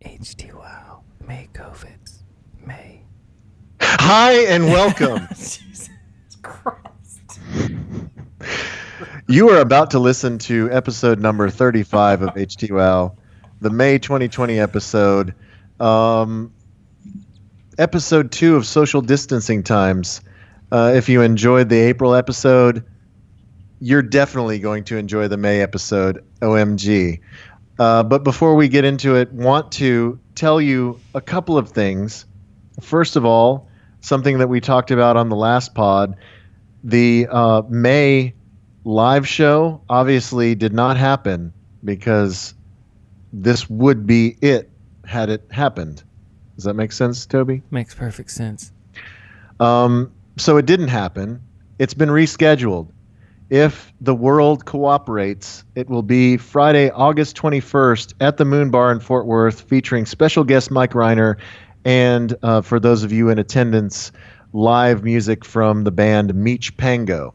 Htwow May COVID May. Hi and welcome. Jesus Christ. You are about to listen to episode number 35 of HTWOW, the May 2020 episode. Episode 2 of Social Distancing Times. If you enjoyed the April episode, you're definitely going to enjoy the May episode, OMG. But before we get into it, want to tell you a couple of things. First of all, something that we talked about on the last pod, the May live show obviously did not happen because this would be it had it happened. Does that make sense, Toby? Makes perfect sense. So it didn't happen. It's been rescheduled. If the world cooperates, it will be Friday, August 21st at the Moon Bar in Fort Worth, featuring special guest Mike Reiner, and for those of you in attendance, live music from the band Meech Pango.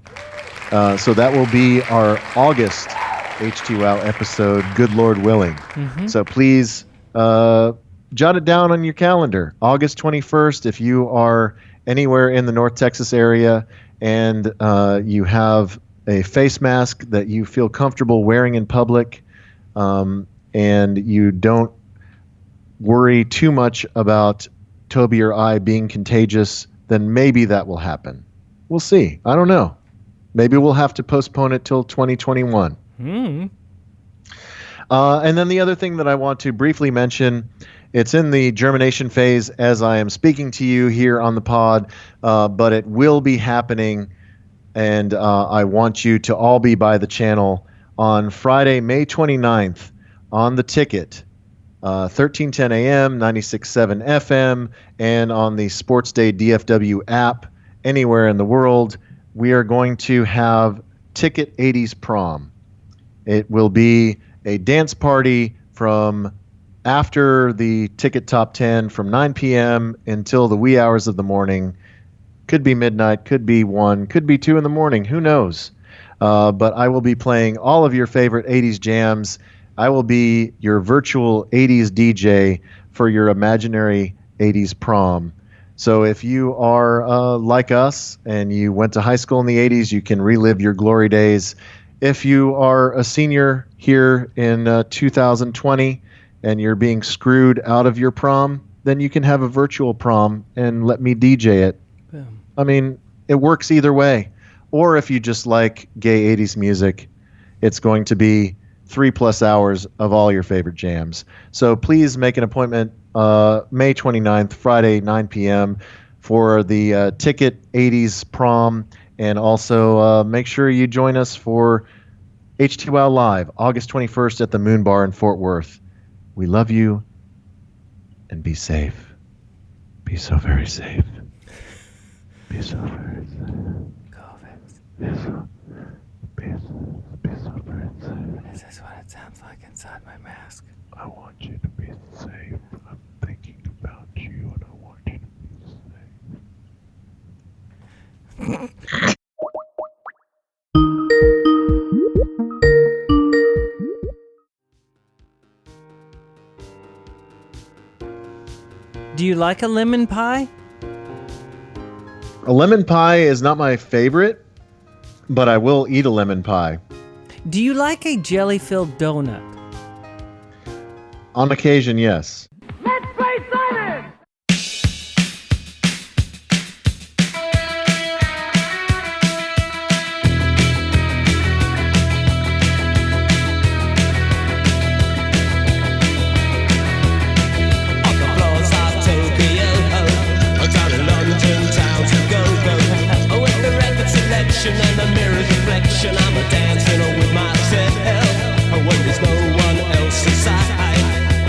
So that will be our August H2WOW episode, good Lord willing. Mm-hmm. So please jot it down on your calendar. August 21st, if you are anywhere in the North Texas area and you have a face mask that you feel comfortable wearing in public, and you don't worry too much about Toby or I being contagious, then maybe that will happen. We'll see. I don't know. Maybe we'll have to postpone it till 2021. And then the other thing that I want to briefly mention, it's in the germination phase as I am speaking to you here on the pod, but it will be happening. And I want you to all be by the channel on Friday, May 29th on the ticket, 1310 AM, 96.7 FM, and on the Sports Day DFW app anywhere in the world. We are going to have Ticket 80s Prom. It will be a dance party from after the Ticket Top 10 from 9 p.m. until the wee hours of the morning. Could be midnight, could be 1, could be 2 in the morning. Who knows? But I will be playing all of your favorite 80s jams. I will be your virtual 80s DJ for your imaginary 80s prom. So if you are like us and you went to high school in the 80s, you can relive your glory days. If you are a senior here in 2020 and you're being screwed out of your prom, then you can have a virtual prom and let me DJ it. Boom. I mean, it works either way. Or if you just like gay 80s music, it's going to be 3+ hours of all your favorite jams. So please make an appointment May 29th, Friday, 9 p.m. for the Ticket 80s Prom. And also make sure you join us for HTWOW Live, August 21st at the Moon Bar in Fort Worth. We love you, and be safe. Be so very safe. Be so very safe. COVID. Be so very safe. Is this what it sounds like inside my mask? I want you to be safe. I'm thinking about you, and I want you to be safe. Do you like a lemon pie? A lemon pie is not my favorite, but I will eat a lemon pie. Do you like a jelly-filled donut? On occasion, yes. Let's play silence! On the floors of Tokyo, down in London town to go. With the record selection and the mirror's reflection, I'm a dancing with myself. When there's no one else inside,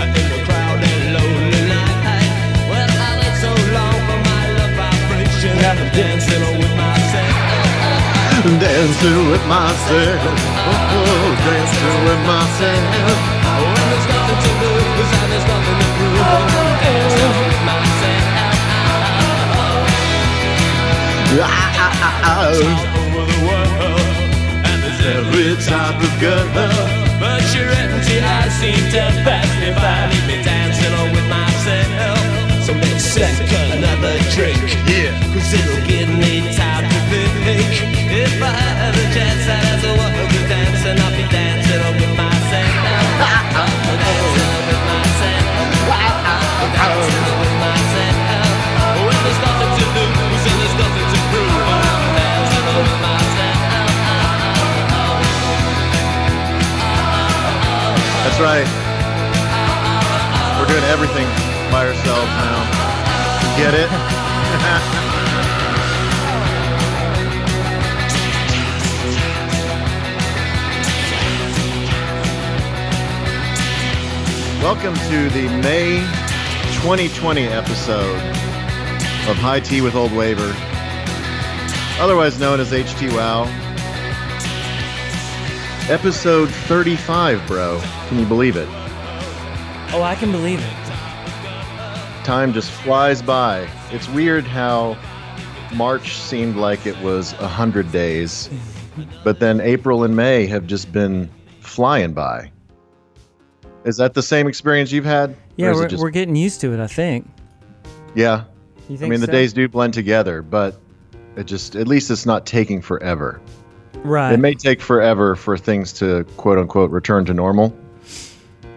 in the crowd and lonely night. Well, I wait so long for my love vibration, and I'm dancing with myself. Dancing with myself. Oh, dancing with myself. When there's nothing to lose and there's nothing to prove, I'm dancing with myself. All over the world, and there's every type of girl, but your empty eyes seem to pass me by, leave me dancing on. doing everything by ourselves now. Get it? Welcome to the May 2020 episode of High Tea with Old Waver, otherwise known as HTWOW. Episode 35, bro. Can you believe it? Oh, I can believe it. Time just flies by. It's weird how March seemed like it was 100 days, but then April and May have just been flying by. Is that the same experience you've had? Yeah, we're getting used to it, I think. Yeah. You I think mean, the so? days do blend together, but at least it's not taking forever. Right. It may take forever for things to, quote unquote, return to normal.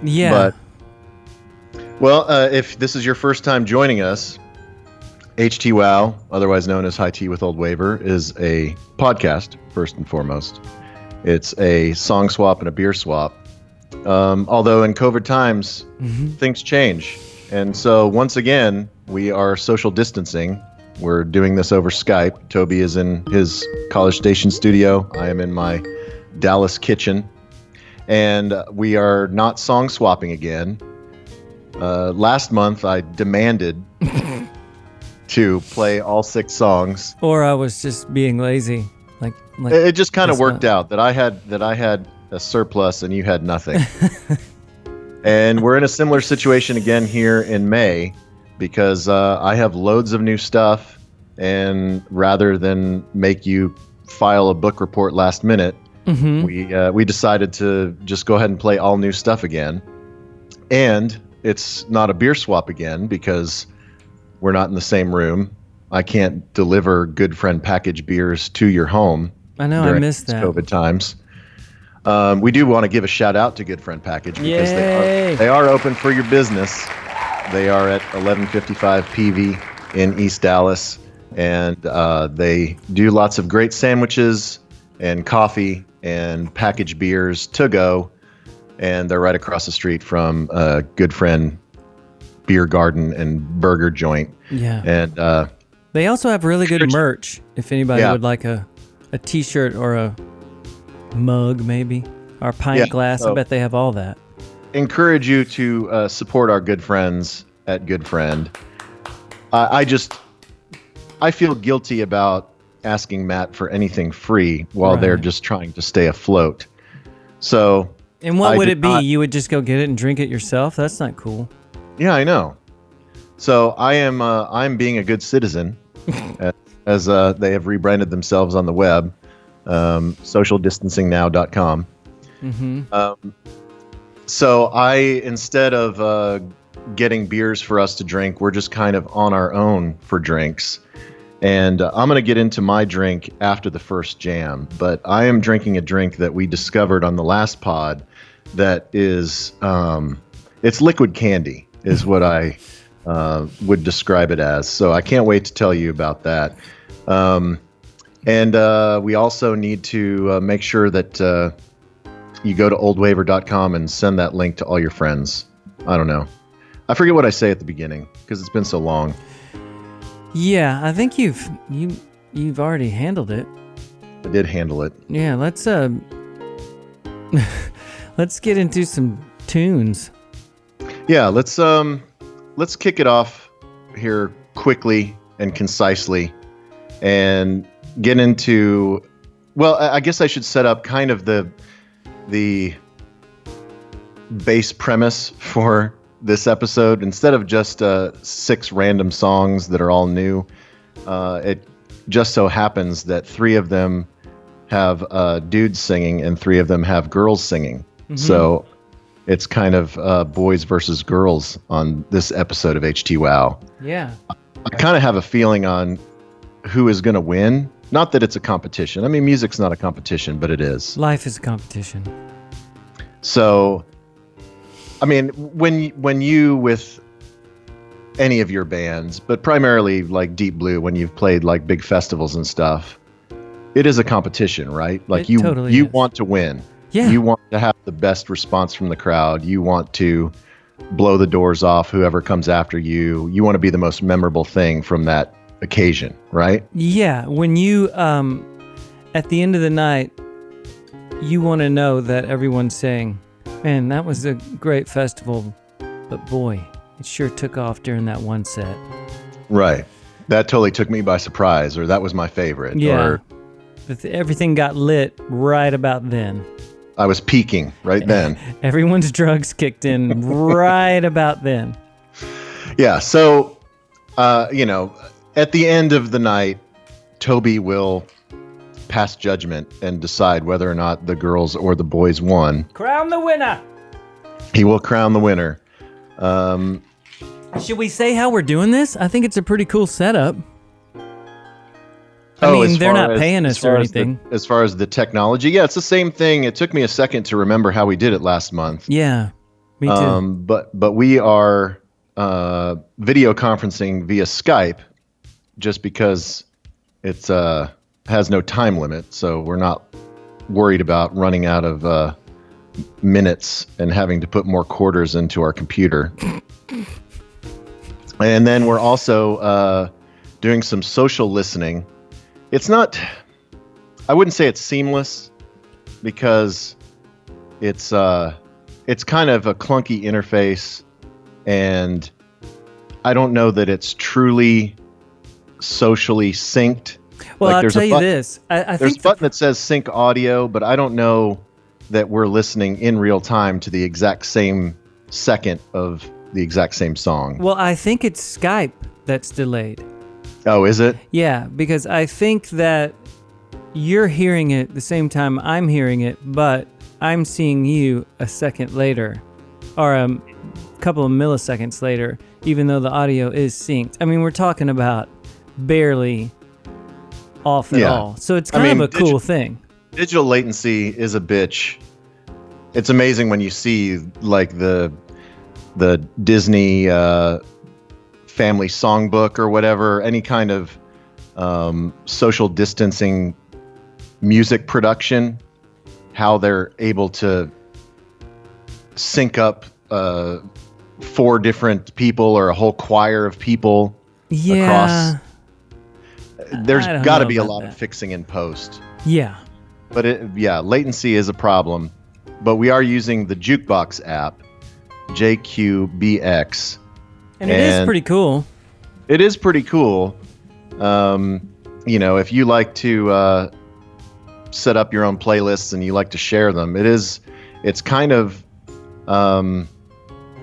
Yeah. But, well, if this is your first time joining us, HTWOW, otherwise known as High Tea with Old Waver, is a podcast, first and foremost. It's a song swap and a beer swap. Although in COVID times, things change. And so once again, we are social distancing. We're doing this over Skype. Toby is in his College Station studio. I am in my Dallas kitchen. And we are not song swapping again. Last month, I demanded to play all 6 songs. Or I was just being lazy. Like It just kind of this worked out that I had a surplus and you had nothing. And we're in a similar situation again here in May because I have loads of new stuff, and rather than make you file a book report last minute, we decided to just go ahead and play all new stuff again. And it's not a beer swap again because we're not in the same room. I can't deliver Good Friend package beers to your home. I know, I missed that. COVID times. We do want to give a shout out to Good Friend Package because Yay! they are open for your business. They are at 1155 PV in East Dallas, and they do lots of great sandwiches and coffee and packaged beers to go, and they're right across the street from Good Friend Beer Garden and Burger Joint. Yeah. And they also have really good merch if anybody Yeah. would like a t-shirt or a mug maybe, or a pint glass. so- I bet they have all that. encourage you to support our good friends at Good Friend. I feel guilty about asking Matt for anything free while they're Right. just trying to stay afloat. So, And what I would did it be? not- You would just go get it and drink it yourself? That's not cool. yeah, I know. So I'm being a good citizen, as they have rebranded themselves on the web, socialdistancingnow.com. So instead of getting beers for us to drink, we're just kind of on our own for drinks. And I'm going to get into my drink after the first jam, but I am drinking a drink that we discovered on the last pod that is, it's liquid candy is what I would describe it as. So I can't wait to tell you about that. And we also need to make sure that you go to oldwaver.com and send that link to all your friends. I don't know. I forget what I say at the beginning because it's been so long. Yeah, I think you've already handled it. I did handle it. Yeah, let's let's get into some tunes. Yeah, let's kick it off here quickly and concisely and get into, well, I guess I should set up kind of the base premise for this episode. Instead of just 6 random songs that are all new, it just so happens that 3 of them have dudes singing and 3 of them have girls singing. So it's kind of boys versus girls on this episode of HTWOW. Yeah. I kind of have a feeling on who is going to win. Not that it's a competition. I mean, music's not a competition, but it is. Life is a competition. So, I mean, when you with any of your bands, but primarily like Deep Blue, when you've played like big festivals and stuff, it is a competition, right? Like It totally you is. want to win. Yeah. You want to have the best response from the crowd. You want to blow the doors off whoever comes after you. You want to be the most memorable thing from that occasion, right? Yeah, when you at the end of the night, you want to know that everyone's saying, "Man, that was a great festival, but boy, it sure took off during that one set." Right. That totally took me by surprise, or that was my favorite. Yeah. Or everything got lit right about then. I was peaking right then. Everyone's drugs kicked in right about then. Yeah. So, at the end of the night, Toby will pass judgment and decide whether or not the girls or the boys won. Crown the winner. He will crown the winner. Should we say how we're doing this? I think it's a pretty cool setup. I mean, they're not paying us or anything. As far as the technology, yeah, it's the same thing. It took me a second to remember how we did it last month. Yeah, me too. But we are video conferencing via Skype just because it's has no time limit, so we're not worried about running out of minutes and having to put more quarters into our computer. And then we're also doing some social listening. It's not, I wouldn't say it's seamless because it's kind of a clunky interface, and I don't know that it's truly socially synced. Well, like, I'll there's tell a you button, this. I there's think a button that says sync audio, but I don't know that we're listening in real time to the exact same second of the exact same song. Well, I think it's Skype that's delayed. Oh, is it? Yeah, because I think that you're hearing it the same time I'm hearing it, but I'm seeing you a second later, or a couple of milliseconds later, even though the audio is synced. I mean, we're talking about barely off at all. So it's kind of a cool thing. Digital latency is a bitch. It's amazing when you see like the Disney family songbook or whatever, any kind of social distancing music production, how they're able to sync up 4 different people or a whole choir of people across. There's got to be a lot of fixing in post. Yeah. But latency is a problem. But we are using the Jukebox app, JQBX. And it is pretty cool. It is pretty cool. If you like to set up your own playlists and you like to share them, it's kind of,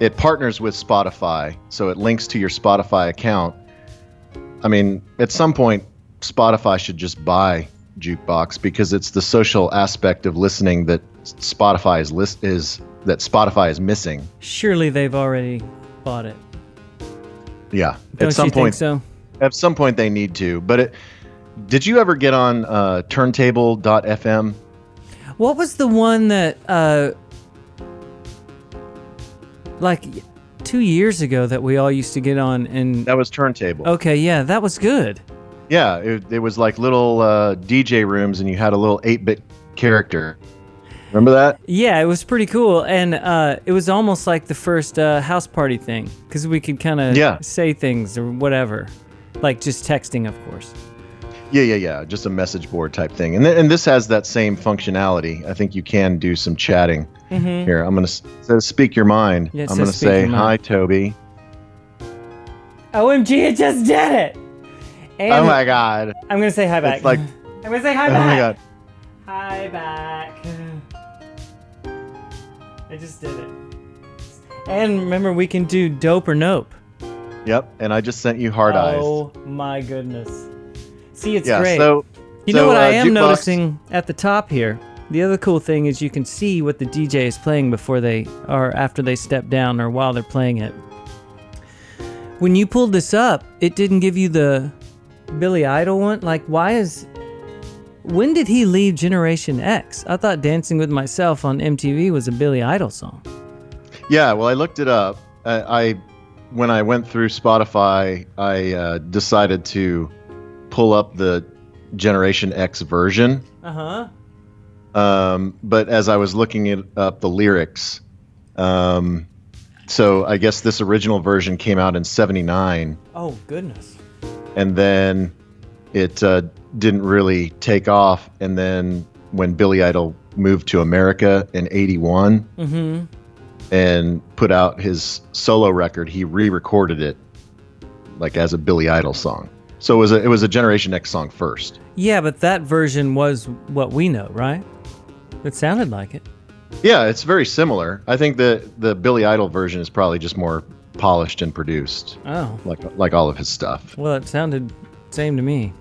it partners with Spotify. So it links to your Spotify account. I mean, at some point, Spotify should just buy Jukebox because it's the social aspect of listening that Spotify is missing. Surely they've already bought it. Yeah. Don't you think so? At some point they need to. But did you ever get on turntable.fm? What was the one that like 2 years ago that we all used to get on? And that was Turntable. Okay, yeah, that was good. Yeah, it was like little DJ rooms, and you had a little 8-bit character. Remember that? Yeah, it was pretty cool, and it was almost like the first house party thing, because we could kind of say things or whatever, like just texting, of course. Yeah, just a message board type thing. And this has that same functionality. I think you can do some chatting. Mm-hmm. Here, I'm going to speak your mind. Yeah, I'm going to say, hi, Toby. OMG, it just did it! And oh my God. I'm going to say hi back. It's like, I'm going to say hi back. Oh my God. Hi back. I just did it. And remember, we can do dope or nope. Yep, and I just sent you hard eyes. Oh my goodness. See, it's great. You know what I am noticing at the top here? The other cool thing is you can see what the DJ is playing before they, or after they step down, or while they're playing it. When you pulled this up, it didn't give you the Billy Idol one. Like, when did he leave Generation X? I thought Dancing with Myself on MTV was a Billy Idol song. Yeah, well, I looked it up. When I went through Spotify, I decided to pull up the Generation X version. Uh-huh. But as I was looking up the lyrics, So I guess this original version came out in '79. Oh, goodness. And then it didn't really take off. And then when Billy Idol moved to America in '81 and put out his solo record, he re-recorded it like as a Billy Idol song. So it was a Generation X song first. Yeah, but that version was what we know, right? It sounded like it. Yeah, it's very similar. I think the Billy Idol version is probably just more polished and produced. Oh. Like all of his stuff. Well, it sounded same to me.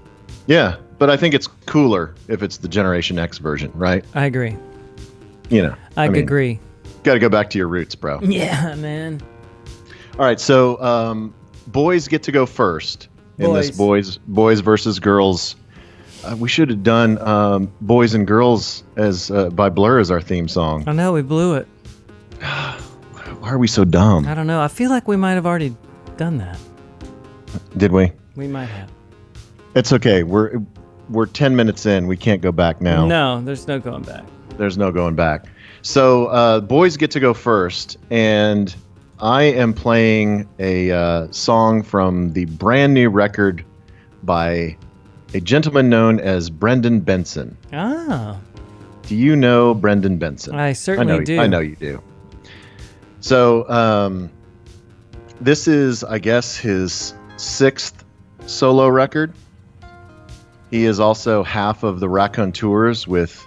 Yeah, but I think it's cooler if it's the Generation X version, right? I agree. You know. I agree. Got to go back to your roots, bro. Yeah, man. All right, so boys get to go first in this boys versus girls. We should have done Boys and Girls as by Blur as our theme song. I know, we blew it. Why are we so dumb? I don't know. I feel like we might have already done that. Did we? We might have. It's okay. We're 10 minutes in. We can't go back now. No, there's no going back. There's no going back. So boys get to go first, and I am playing a song from the brand new record by a gentleman known as Brendan Benson. Ah. Do you know Brendan Benson? I certainly do. I know you do. So this is, I guess, his 6th solo record. He is also half of the Raconteurs with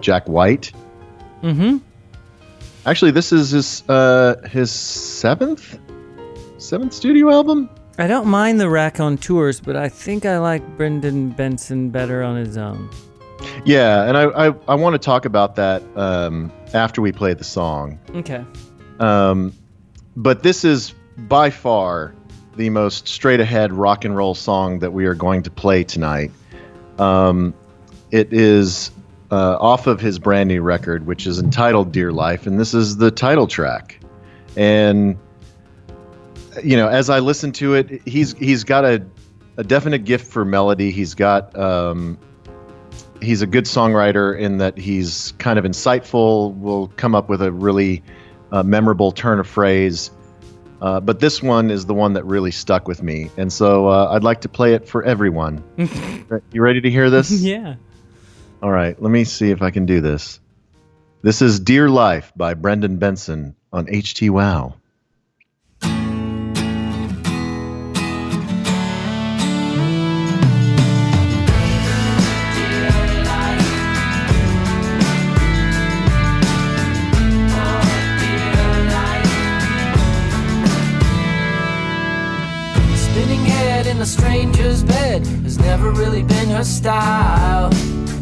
Jack White. Mm-hmm. Actually, this is his 7th studio album. I don't mind the Raconteurs, but I think I like Brendan Benson better on his own. Yeah, and I want to talk about that after we play the song. Okay. But this is by far the most straight-ahead rock and roll song that we are going to play tonight. It is off of his brand new record, which is entitled Dear Life, and this is the title track. And you know, as I listen to it, he's got a definite gift for melody. He's got he's a good songwriter in that he's kind of insightful, will come up with a really memorable turn of phrase. But this one is the one that really stuck with me. And so I'd like to play it for everyone. You ready to hear this? Yeah. All right, let me see if I can do this. This is Dear Life by Brendan Benson on HTWOW. A stranger's bed has never really been her style,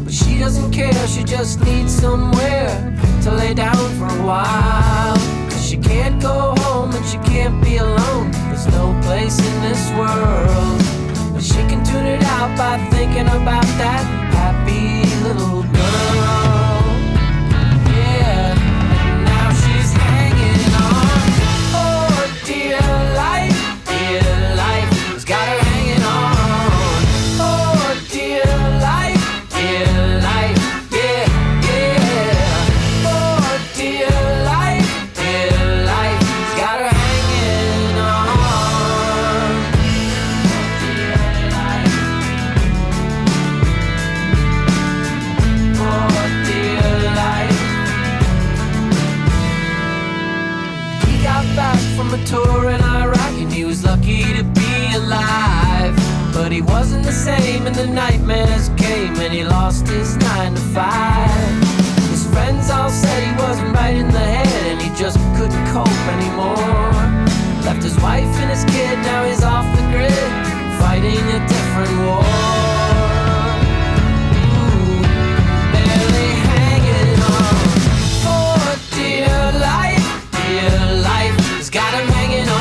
but she doesn't care, she just needs somewhere to lay down for a while. 'Cause she can't go home and she can't be alone, there's no place in this world. But she can tune it out by thinking about that happy little girl. Yeah, and now she's hanging on. Oh, dear life, has got her hanging on. Oh, dear life, yeah, yeah. Oh, dear life, has got her hanging on. Oh, dear life. He got back from a tour in Iraq and he was lucky to be alive, but he wasn't the same and the nightmares came and he lost his 9 to 5. His friends all said he wasn't right in the head and he just couldn't cope anymore. Left his wife and his kid, now he's off the grid, fighting a different war. Ooh, barely hanging on. Oh, dear life, has got him hanging on.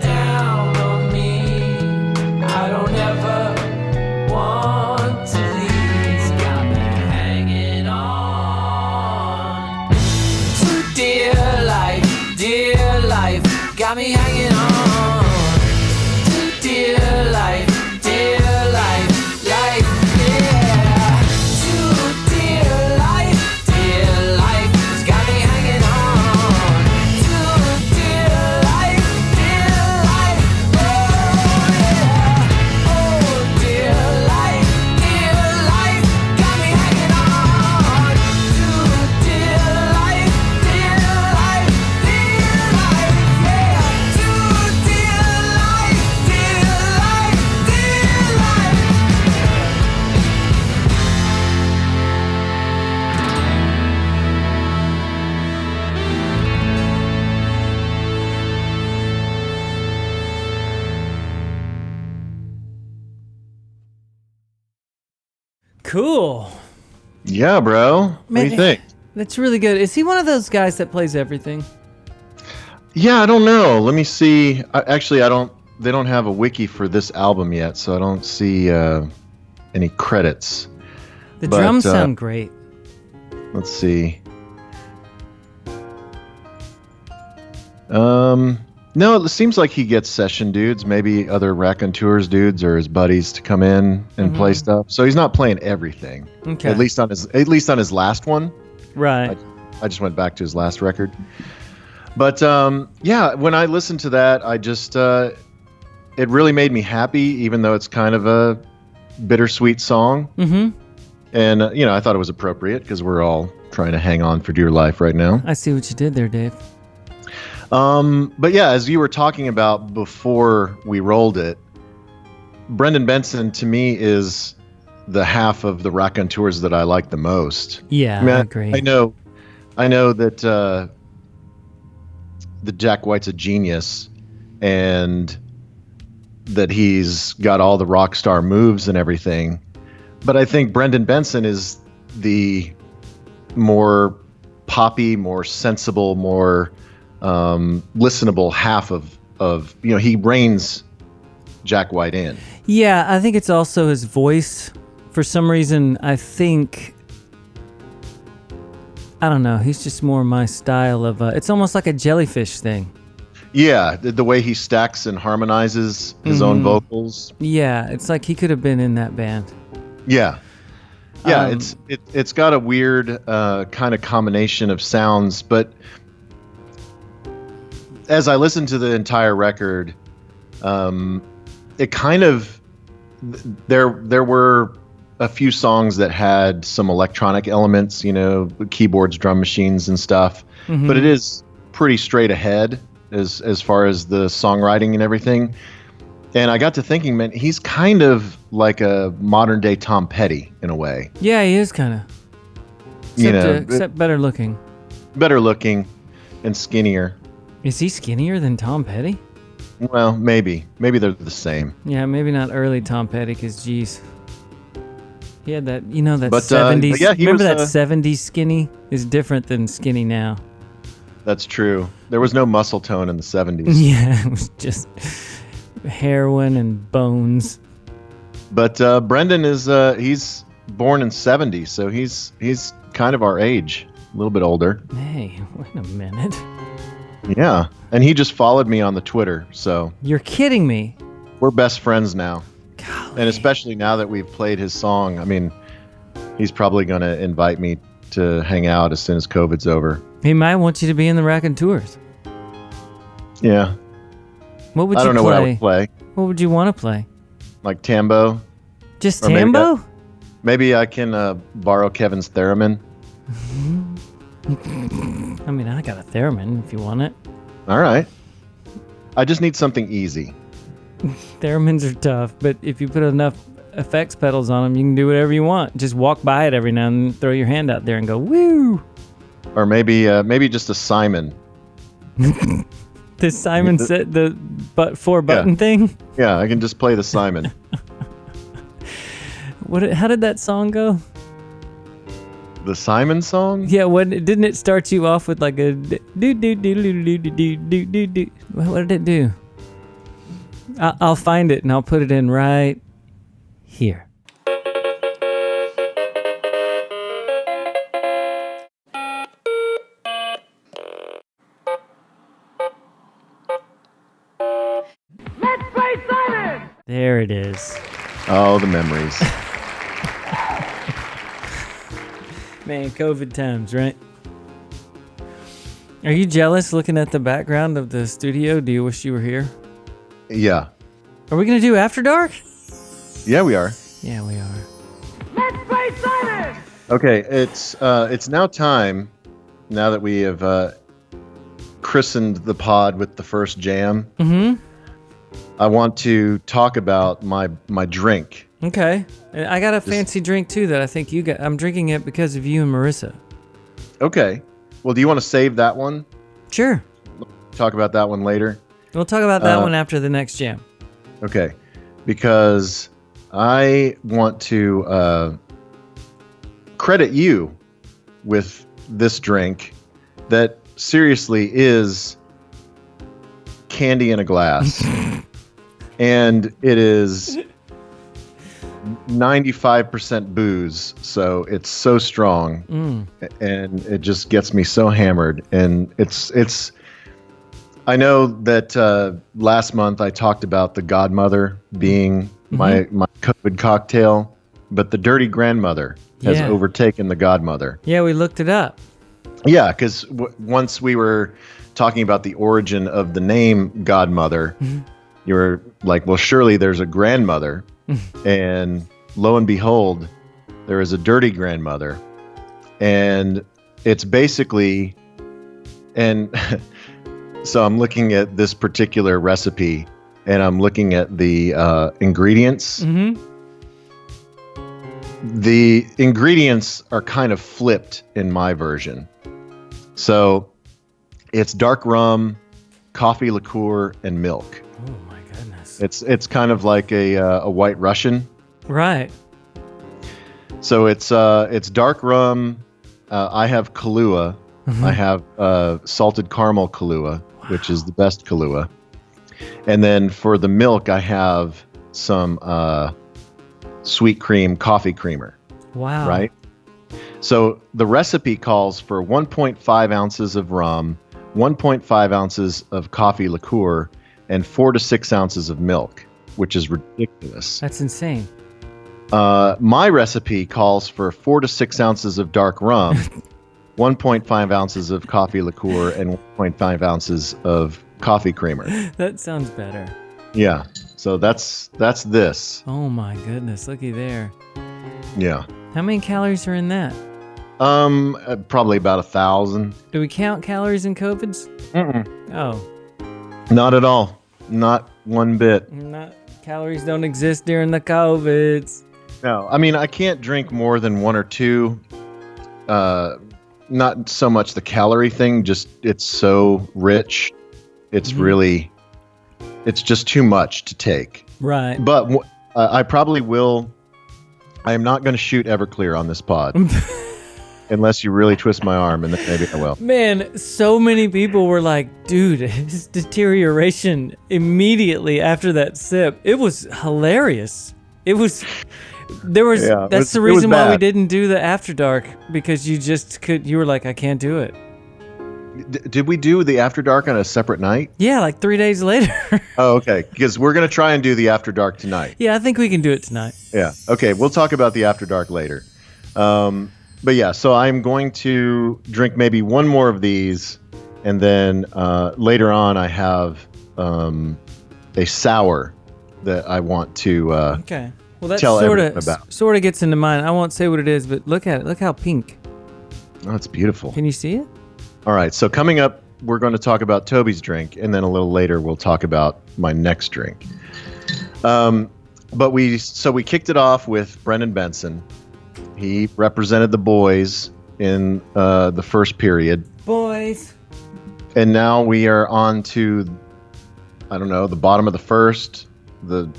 Down Cool. Yeah, bro. What do you think? That's really good. Is he one of those guys that plays everything? Yeah, I don't know. Let me see. Actually, I don't. They don't have a wiki for this album yet, so I don't see any credits. The drums sound great. Let's see. No, it seems like he gets session dudes, maybe other Raconteurs dudes or his buddies to come in and play stuff. So he's not playing everything. Okay. At least on his last one. Right. I just went back to his last record. But yeah, when I listened to that, I just it really made me happy, even though it's kind of a bittersweet song. Mm-hmm. And I thought it was appropriate because we're all trying to hang on for dear life right now. I see what you did there, Dave. But yeah, as you were talking about before we rolled it, Brendan Benson to me is the half of the Raconteurs that I like the most. Yeah, I agree. I know that that Jack White's a genius and that he's got all the rock star moves and everything. But I think Brendan Benson is the more poppy, more sensible, more listenable half of he reins Jack White in. Yeah, I think it's also his voice. For some reason, I don't know, he's just more my style of it's almost like a Jellyfish thing. Yeah, the way he stacks and harmonizes his own vocals. Yeah, it's like he could have been in that band. Yeah. It's got a weird kind of combination of sounds, but as I listened to the entire record, it kind of there were a few songs that had some electronic elements, keyboards, drum machines, and stuff. Mm-hmm. But it is pretty straight ahead as far as the songwriting and everything. And I got to thinking, man, he's kind of like a modern day Tom Petty in a way. Yeah, he is kind of. Except better looking. Better looking and skinnier. Is he skinnier than Tom Petty? Well, maybe. Maybe they're the same. Yeah, maybe not early Tom Petty, because, geez. He had that, that 70s. Remember that 70s skinny is different than skinny now. That's true. There was no muscle tone in the 70s. Yeah, it was just heroin and bones. But Brendan is he's born in 70, so he's kind of our age, a little bit older. Hey, wait a minute. Yeah, and he just followed me on the Twitter, so. You're kidding me. We're best friends now. Golly. And especially now that we've played his song, I mean, he's probably going to invite me to hang out as soon as COVID's over. He might want you to be in the Raconteurs. Yeah. What would you play? I don't know what I would play. What would you want to play? Like Tambo. Just Tambo? Maybe I can borrow Kevin's theremin. I mean, I got a theremin if you want it. All right. I just need something easy. Theremins are tough, but if you put enough effects pedals on them, you can do whatever you want. Just walk by it every now and then, throw your hand out there and go, woo! Or maybe just a Simon. The Simon set the four button thing? Yeah, I can just play the Simon. How did that song go? The Simon song? Yeah, didn't it start you off with like a do do do do do do do do do? What did it do? I'll find it and I'll put it in right here. Let's play Simon! There it is. Oh, the memories. Man, COVID times, right? Are you jealous looking at the background of the studio? Do you wish you were here? Yeah. Are we going to do After Dark? Yeah, we are. Yeah, we are. Let's play Simon! Okay, it's now time, now that we have christened the pod with the first jam. Mm-hmm. I want to talk about my drink. Okay. I got a fancy drink, too, that I think you got. I'm drinking it because of you and Marissa. Okay. Well, do you want to save that one? Sure. Talk about that one later? We'll talk about that one after the next jam. Okay. Because I want to credit you with this drink that seriously is candy in a glass. And it is 95% booze, so it's so strong, and it just gets me so hammered. And it's. I know that last month I talked about the Godmother being my COVID cocktail, but the Dirty Grandmother has overtaken the Godmother. Yeah, we looked it up. Yeah, because once we were talking about the origin of the name Godmother, you were like, well, surely there's a grandmother. And lo and behold, there is a dirty grandmother. And it's basically, and so I'm looking at this particular recipe and I'm looking at the ingredients. The ingredients are kind of flipped in my version. So it's dark rum, coffee liqueur, and milk. Oh my goodness. It's kind of like a White Russian. Right. So it's dark rum. I have Kahlua. I have salted caramel Kahlua, which is the best Kahlua. And then for the milk, I have some sweet cream coffee creamer. Wow. Right? So the recipe calls for 1.5 ounces of rum, 1.5 ounces of coffee liqueur, and 4 to 6 ounces of milk, which is ridiculous. That's insane. My recipe calls for 4 to 6 ounces of dark rum, 1.5 ounces of coffee liqueur, and 1.5 ounces of coffee creamer. That sounds better. Yeah. So that's this. Oh my goodness, looky there. Yeah. How many calories are in that? Probably about 1,000. Do we count calories in COVIDs? Oh. Not at all. Not one bit. Calories don't exist during the COVIDs. No, I mean, I can't drink more than one or two. Not so much the calorie thing, just it's so rich. It's really, it's just too much to take. Right. But I probably will. I am not going to shoot Everclear on this pod. Unless you really twist my arm, and then maybe I will. Man, so many people were like, dude, his deterioration immediately after that sip. It was hilarious. That's the reason why we didn't do the After Dark, because you were like, I can't do it. Did we do the After Dark on a separate night? Yeah, like 3 days later. Oh, okay. Because we're going to try and do the After Dark tonight. Yeah, I think we can do it tonight. Yeah. Okay. We'll talk about the After Dark later. But yeah, so I'm going to drink maybe one more of these. And then later on, I have a sour that I want to okay. Well, that sort of gets into mine. I won't say what it is, but look at it. Look how pink. Oh, it's beautiful. Can you see it? All right, so coming up, we're going to talk about Toby's drink, and then a little later we'll talk about my next drink. But we kicked it off with Brendan Benson. He represented the boys in the first period. Boys. And now we are on to, I don't know, the bottom of the first, the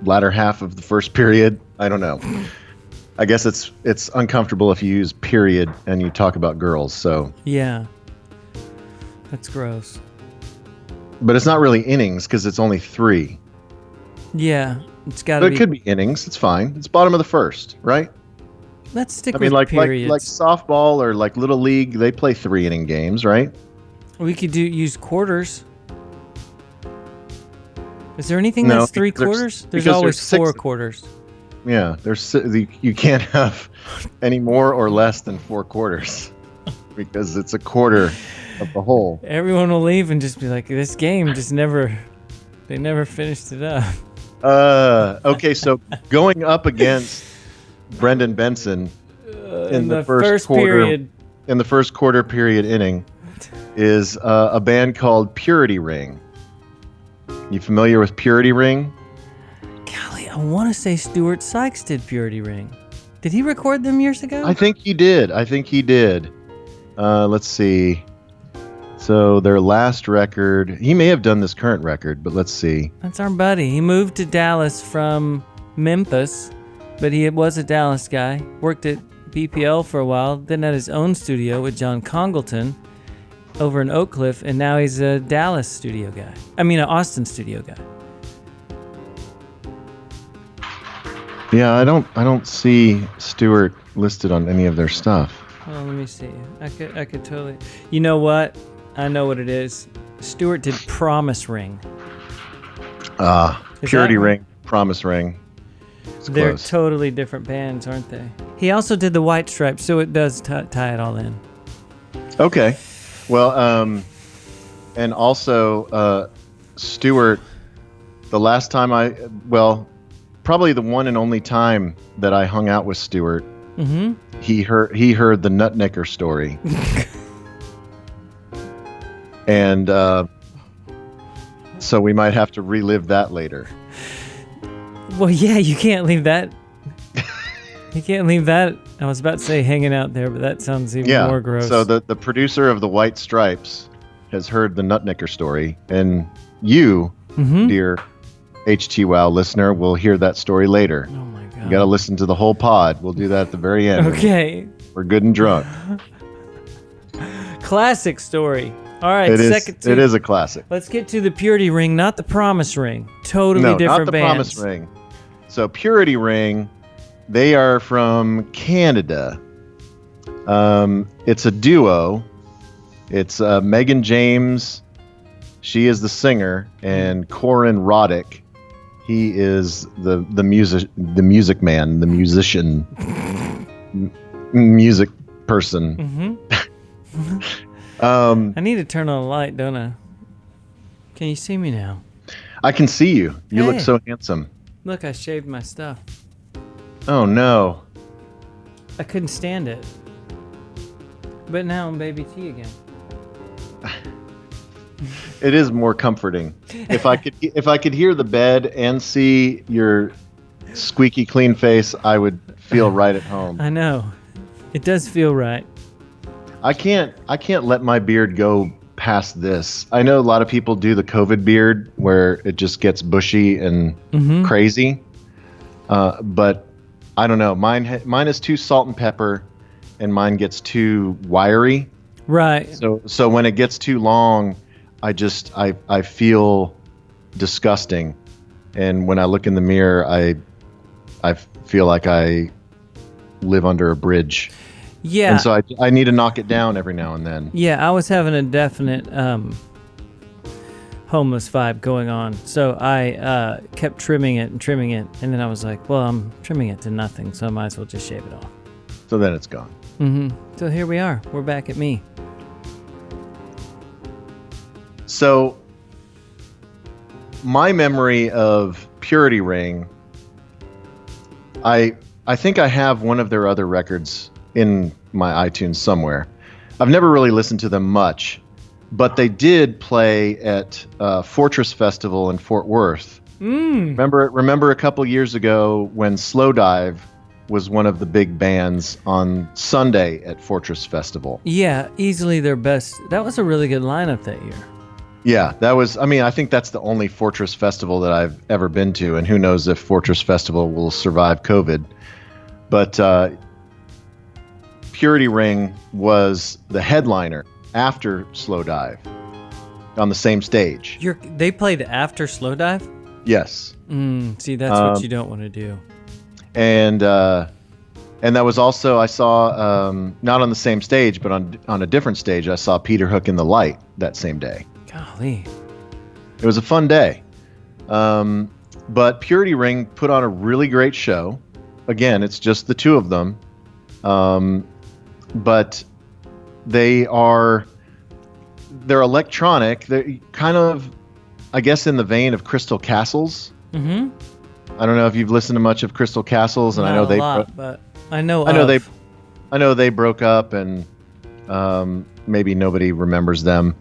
latter half of the first period. I don't know. I guess it's uncomfortable if you use period and you talk about girls, so. Yeah. That's gross. But it's not really innings because it's only 3. Yeah, it's got to be. But it could be innings. It's fine. It's bottom of the first, right? Let's stick I mean, with periods. like softball or like Little League, they play 3-inning games, right? We could use quarters. Is there anything that's 3 quarters? There's always 4 quarters. Yeah, you can't have any more or less than 4 quarters because it's a quarter of the whole. Everyone will leave and just be like, this game just never finished it up. Okay, so going up against Brendan Benson in the first quarter period. In the first quarter period inning is a band called Purity Ring. You familiar with Purity Ring? Golly, I want to say Stuart Sykes did Purity Ring. Did he record them years ago? I think he did. Let's see. So their last record, he may have done this current record, but let's see. That's our buddy. He moved to Dallas from Memphis, but he was a Dallas guy. Worked at PPL for a while, then had his own studio with John Congleton over in Oak Cliff, and now he's a Dallas studio guy. I mean, an Austin studio guy. Yeah, I don't see Stewart listed on any of their stuff. Well, let me see. I could totally. You know what? I know what it is. Stewart did Promise Ring. Purity Ring, Promise Ring. It's They're close. totally different bands, aren't they? He also did the White Stripes, so it does tie it all in. Okay. Well, and also Stewart, the last time probably the one and only time that I hung out with Stewart, he heard the Nutnicker story. And so we might have to relive that later. Well, yeah, you can't leave that. You can't leave that. I was about to say hanging out there, but that sounds even more gross. So the producer of the White Stripes has heard the Nutnicker story, and you, dear HTWOW listener, will hear that story later. Oh my god! You got to listen to the whole pod. We'll do that at the very end. Okay. We're good and drunk. Classic story. All right, it is a classic. Let's get to the Purity Ring, not the Promise Ring. Totally different not the bands. Promise Ring. So Purity Ring, they are from Canada. It's a duo. It's Megan James. She is the singer, and Corin Roddick. He is the music man, the musician, music person. I need to turn on a light, don't I? Can you see me now? I can see you. You look Hey. so handsome. Look, I shaved my stuff. Oh no. I couldn't stand it. But now I'm baby T again. It is more comforting. If I could hear the bed and see your squeaky clean face, I would feel right at home. I know. It does feel right. I can't let my beard go past this. I know a lot of people do the COVID beard where it just gets bushy and crazy. But I don't know. Mine is too salt and pepper, and mine gets too wiry. Right. So when it gets too long, I feel disgusting, and when I look in the mirror, I feel like I live under a bridge. Yeah. And so I need to knock it down every now and then. Yeah, I was having a definite homeless vibe going on. So I kept trimming it, and then I was like, well, I'm trimming it to nothing, so I might as well just shave it off. So then it's gone. So here we are. We're back at me. So my memory of Purity Ring, I think I have one of their other records in my iTunes somewhere. I've never really listened to them much, but they did play at Fortress Festival in Fort Worth. Remember a couple years ago when Slow Dive was one of the big bands on Sunday at Fortress Festival. Yeah, easily their best. That was a really good lineup that year. Yeah, I think that's the only Fortress Festival that I've ever been to, and who knows if Fortress Festival will survive COVID. But Purity Ring was the headliner after Slow Dive on the same stage. They played after Slow Dive? Yes. See, that's what you don't want to do. And that was also, I saw, not on the same stage, but on a different stage, I saw Peter Hook in the Light that same day. Golly. It was a fun day. But Purity Ring put on a really great show. Again, it's just the two of them. But they're electronic. They're kind of, I guess, in the vein of Crystal Castles. I don't know if you've listened to much of Crystal Castles, and Not I know a lot, but I know they broke up, and maybe nobody remembers them.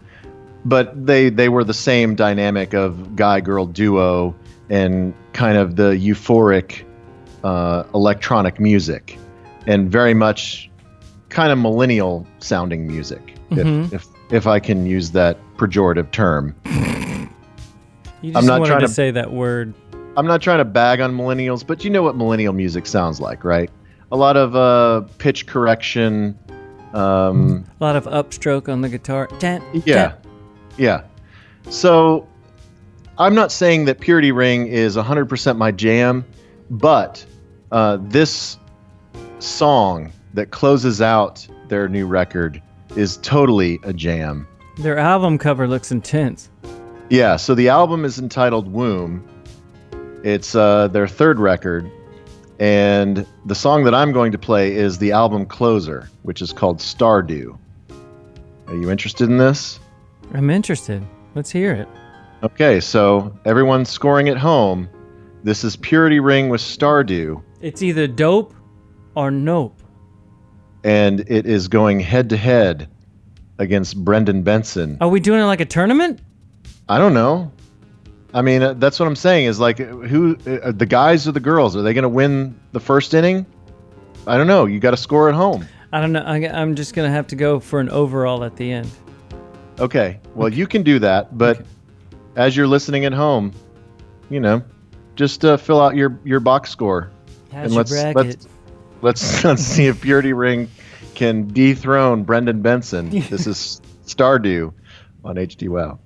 But they were the same dynamic of guy-girl duo and kind of the euphoric electronic music, and very much kind of millennial sounding music, if I can use that pejorative term. You just wanted to say that word. I'm not trying to bag on millennials, but you know what millennial music sounds like, right? a lot of pitch correction. A lot of upstroke on the guitar. Yeah. So I'm not saying that Purity Ring is 100% my jam, but this song that closes out their new record is totally a jam. Their album cover looks intense. Yeah, so the album is entitled Womb. It's their third record, and the song that I'm going to play is the album closer, which is called Stardew. Are you interested in this? I'm interested. Let's hear it. Okay, so everyone scoring at home, this is Purity Ring with Stardew. It's either dope or nope. And it is going head-to-head against Brendan Benson. Are we doing it like a tournament? I don't know. I mean, that's what I'm saying is like, who, the guys or the girls, are they going to win the first inning? I don't know. You got to score at home. I don't know. I'm just going to have to go for an overall at the end. Okay. Well, you can do that, but as you're listening at home, you know, just fill out your box score. How's your bracket? Let's see if Purity Ring can dethrone Brendan Benson. This is Stardew on HTWOW.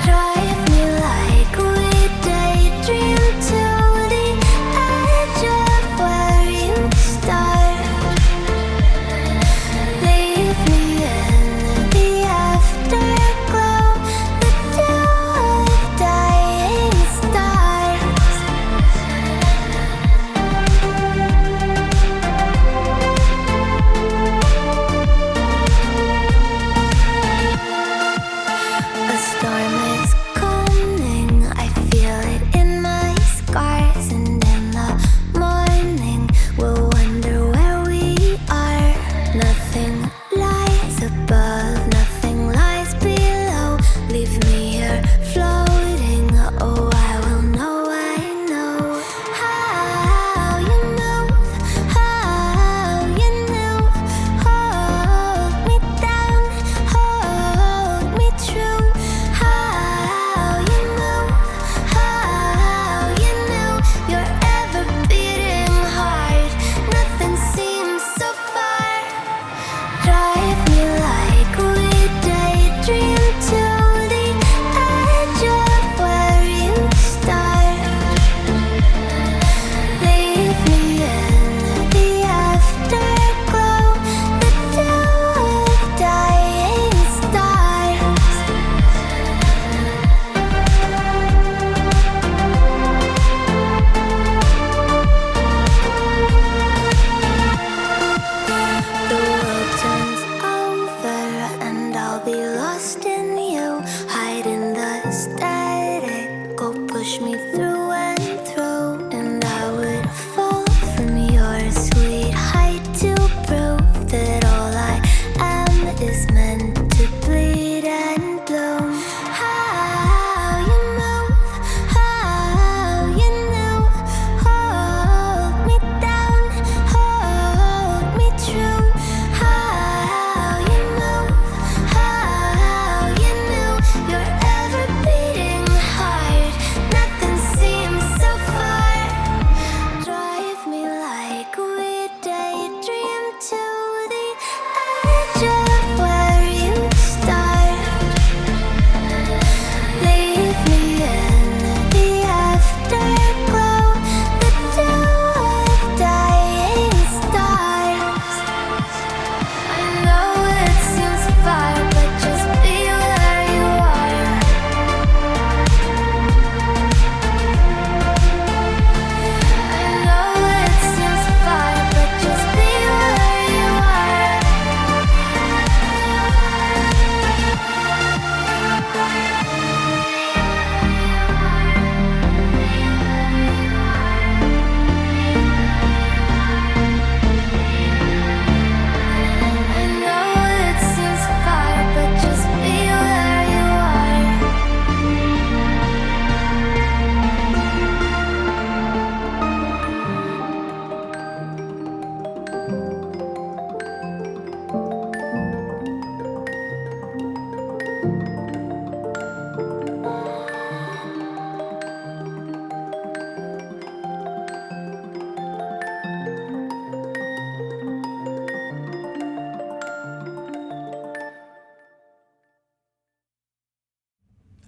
Drive me like we daydream to the edge of where you start. Leave me in the afterglow, the dew of dying stars. A storm is coming, I feel it in my scars, and in the morning we'll wonder where we are. Nothing lies above, nothing lies below. Leave me here floating, oh I will know, I know. How you move, how you knew. Hold me down, hold me true. How you move, how you knew. Your ever beating heart, nothing seems so far. Drive me like we daydream to the edge of where you start. Leave me in the afterglow, the dew of dying stars. The world turns over and I'll be lost in you. Hide in the static, go push me through and through. And I would fall from your sweet height to prove that all I am is meant to bleed and bloom. How you move, how you knew. Hold me down, hold me true. How you move, how you knew. Your ever beating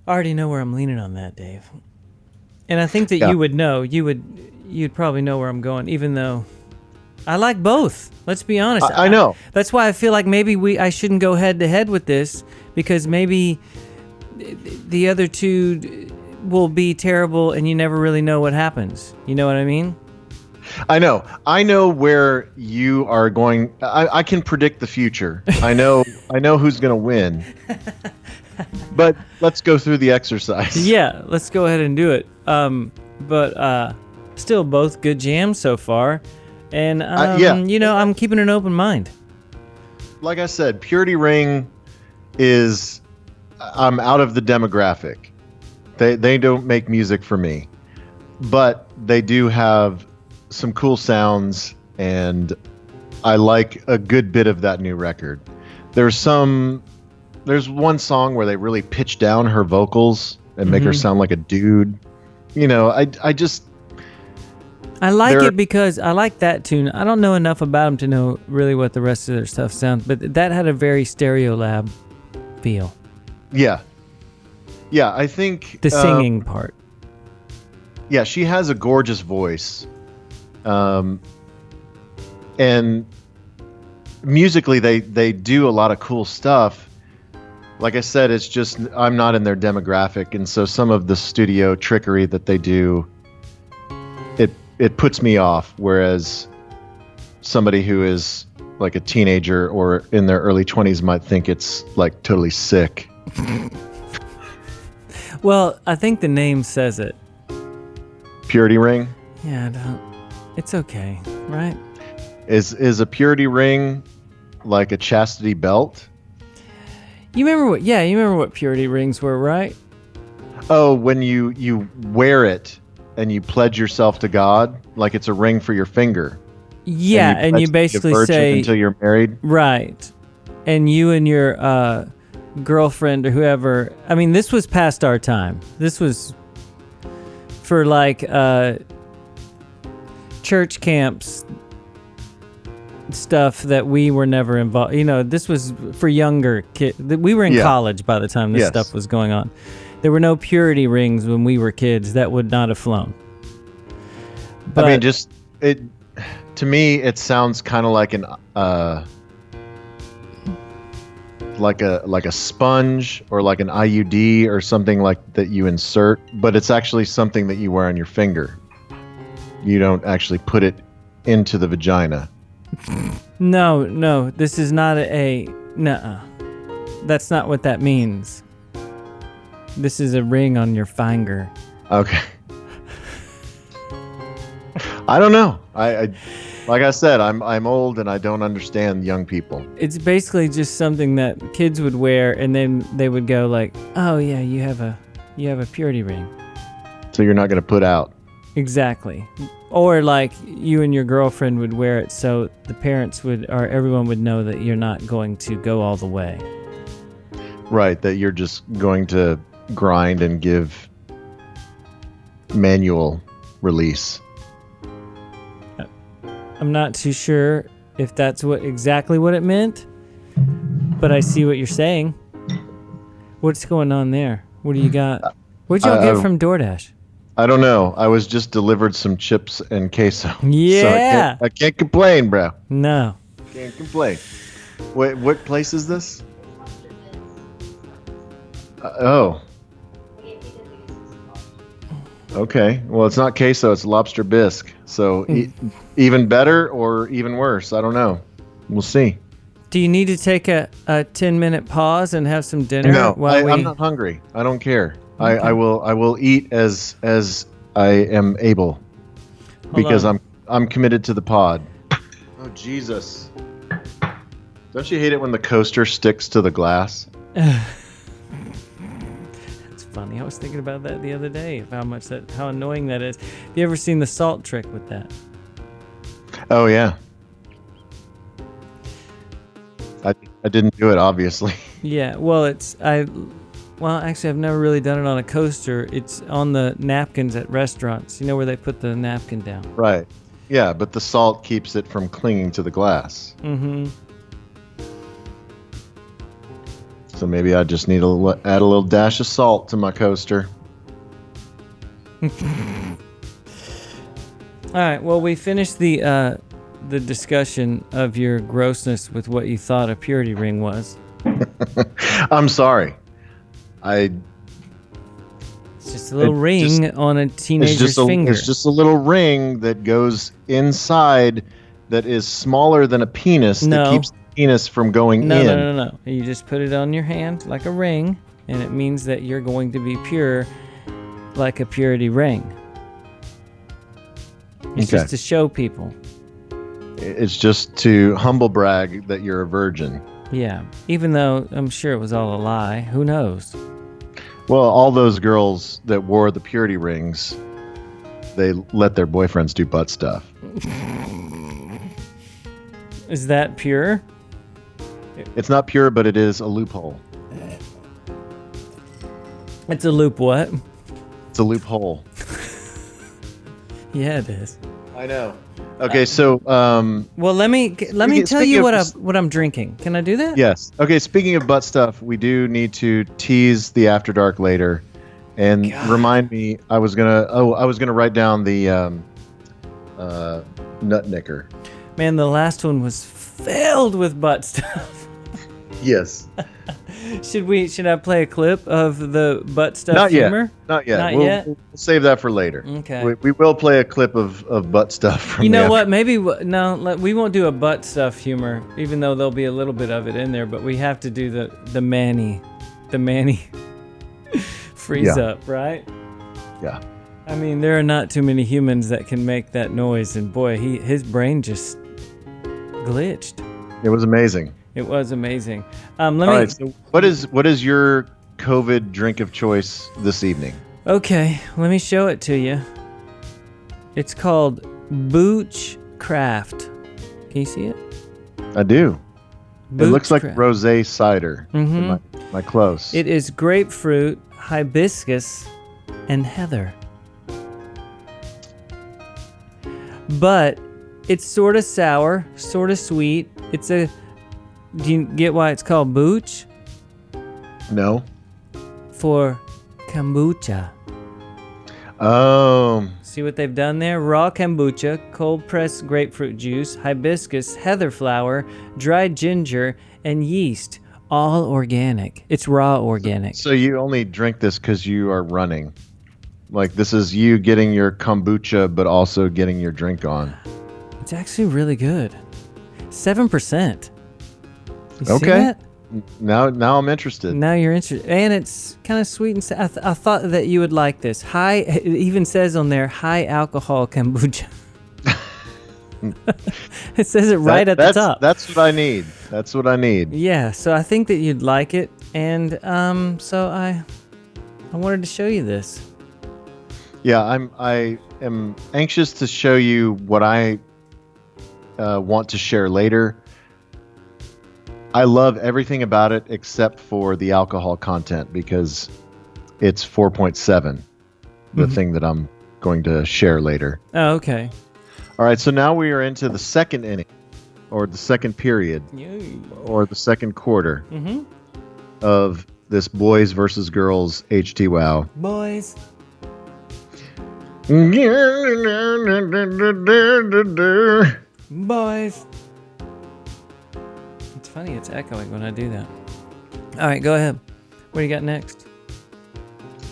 I already know where I'm leaning on that, Dave. And I think that Yeah. you would know. You'd probably know where I'm going, even though I like both. Let's be honest. I know. That's why I feel like maybe I shouldn't go head to head with this, because maybe the other two will be terrible and you never really know what happens. You know what I mean? I know where you are going. I can predict the future. I know who's going to win. But let's go through the exercise. Yeah, let's go ahead and do it. But still both good jams so far. And yeah. I'm keeping an open mind. Like I said, Purity Ring is I'm out of the demographic. They don't make music for me. But they do have some cool sounds, and I like a good bit of that new record. There's one song where they really pitch down her vocals and make her sound like a dude. I like it because I like that tune. I don't know enough about them to know really what the rest of their stuff sounds, but that had a very Stereolab feel. Yeah, I think the singing part. Yeah, she has a gorgeous voice. And musically they do a lot of cool stuff. Like I said, it's just I'm not in their demographic, and so some of the studio trickery that they do, it puts me off, whereas somebody who is like a teenager or in their early 20s might think it's like totally sick. Well, I think the name says it. Purity Ring? Yeah, it's okay, right? Is a purity ring like a chastity belt? You remember what purity rings were, right? Oh, when you wear it and you pledge yourself to God, like it's a ring for your finger. Yeah, and you basically say until you're married. Right. And you and your girlfriend or whoever, I mean, this was past our time. This was for like church camps stuff that we were never involved. This was for younger kids. We were in college by the time this stuff was going on. There were no purity rings when we were kids. That would not have flown. But, I mean, to me, it sounds kind of like an like a sponge or like an IUD or something like that you insert, but it's actually something that you wear on your finger. You don't actually put it into the vagina. No, this is not nuh-uh. That's not what that means. This is a ring on your finger. Okay. I don't know. I like I said, I'm old and I don't understand young people. It's basically just something that kids would wear, and then they would go like, "Oh yeah, you have a purity ring." So you're not going to put out. Exactly. Or like you and your girlfriend would wear it, so the parents would, or everyone would know that you're not going to go all the way. Right, that you're just going to grind and give manual release. I'm not too sure if that's exactly what it meant, but I see what you're saying. What's going on there? What do you got? What'd y'all get from DoorDash? I don't know. I was just delivered some chips and queso. Yeah. So I can't complain, bro. No. Can't complain. Wait, what place is this? Oh. Okay. Well, it's not queso. It's lobster bisque. So even better or even worse. I don't know. We'll see. Do you need to take a 10-minute pause and have some dinner? No, I'm not hungry. I don't care. Okay. I will eat as I am able. Because I'm committed to the pod. Oh, Jesus. Don't you hate it when the coaster sticks to the glass? It's funny. I was thinking about that the other day, of how annoying that is. Have you ever seen the salt trick with that? Oh, yeah. I didn't do it, obviously. Yeah, well, actually, I've never really done it on a coaster. It's on the napkins at restaurants. You know where they put the napkin down? Right. Yeah, but the salt keeps it from clinging to the glass. Mm-hmm. So maybe I just need to add a little dash of salt to my coaster. All right. Well, we finished the discussion of your grossness with what you thought a purity ring was. I'm sorry. It's just a little ring on a teenager's finger. It's just a little ring that goes inside that is smaller than a penis that keeps the penis from going in. No. You just put it on your hand like a ring, and it means that you're going to be pure like a purity ring. It's just to show people. It's just to humble brag that you're a virgin. Yeah, even though I'm sure it was all a lie. Who knows? Well, all those girls that wore the purity rings, they let their boyfriends do butt stuff. Is that pure? It's not pure, but it is a loophole. It's a loop what? It's a loophole. Yeah, it is. I know. Okay, so well, let me tell you what I'm drinking. Can I do that? Yes. Okay, speaking of butt stuff, we do need to tease the After Dark later, and remind me. I was gonna write down the nut knicker. Man, the last one was filled with butt stuff. Yes. Should I play a clip of the butt stuff Not humor? Not yet. Not yet? We'll save that for later. Okay. We will play a clip of butt stuff from You know the what? Maybe we won't do a butt stuff humor, even though there'll be a little bit of it in there. But we have to do the Manny freeze up, right? Yeah. I mean, there are not too many humans that can make that noise, and boy, his brain just glitched. It was amazing. It was amazing. All right. So what is your COVID drink of choice this evening? Okay, let me show it to you. It's called Booch Craft. Can you see it? I do. Booch it looks like Craft. rosé cider. Mm-hmm. Am I close? It is grapefruit, hibiscus, and heather. But it's sort of sour, sort of sweet. Do you get why it's called Booch? No. For kombucha. Oh. See what they've done there? Raw kombucha, cold-pressed grapefruit juice, hibiscus, heather flower, dried ginger, and yeast. All organic. It's raw organic. So you only drink this because you are running. Like this is you getting your kombucha, but also getting your drink on. It's actually really good. 7%. You see Okay. that? Now I'm interested. Now you're interested. And it's kind of sweet and I thought that you would like this. It even says on there, high alcohol kombucha. It says it right at the top. That's what I need. That's what I need. Yeah, so I think that you'd like it. And so I wanted to show you this. Yeah, I am anxious to show you what I want to share later. I love everything about it except for the alcohol content because it's 4.7, the thing that I'm going to share later. Oh, okay. All right, so now we are into the second inning, or the second period, or the second quarter of this boys versus girls HTWOW. Boys. Boys. It's funny, it's echoing when I do that. All right, go ahead. What do you got next?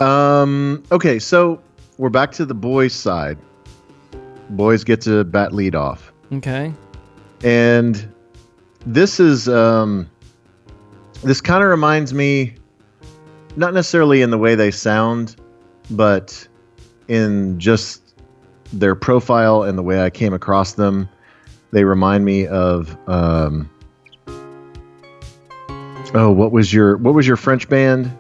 Okay, so we're back to the boys' side. Boys get to bat lead off. Okay. And this is this kind of reminds me, not necessarily in the way they sound, but in just their profile and the way I came across them. They remind me of what was your French band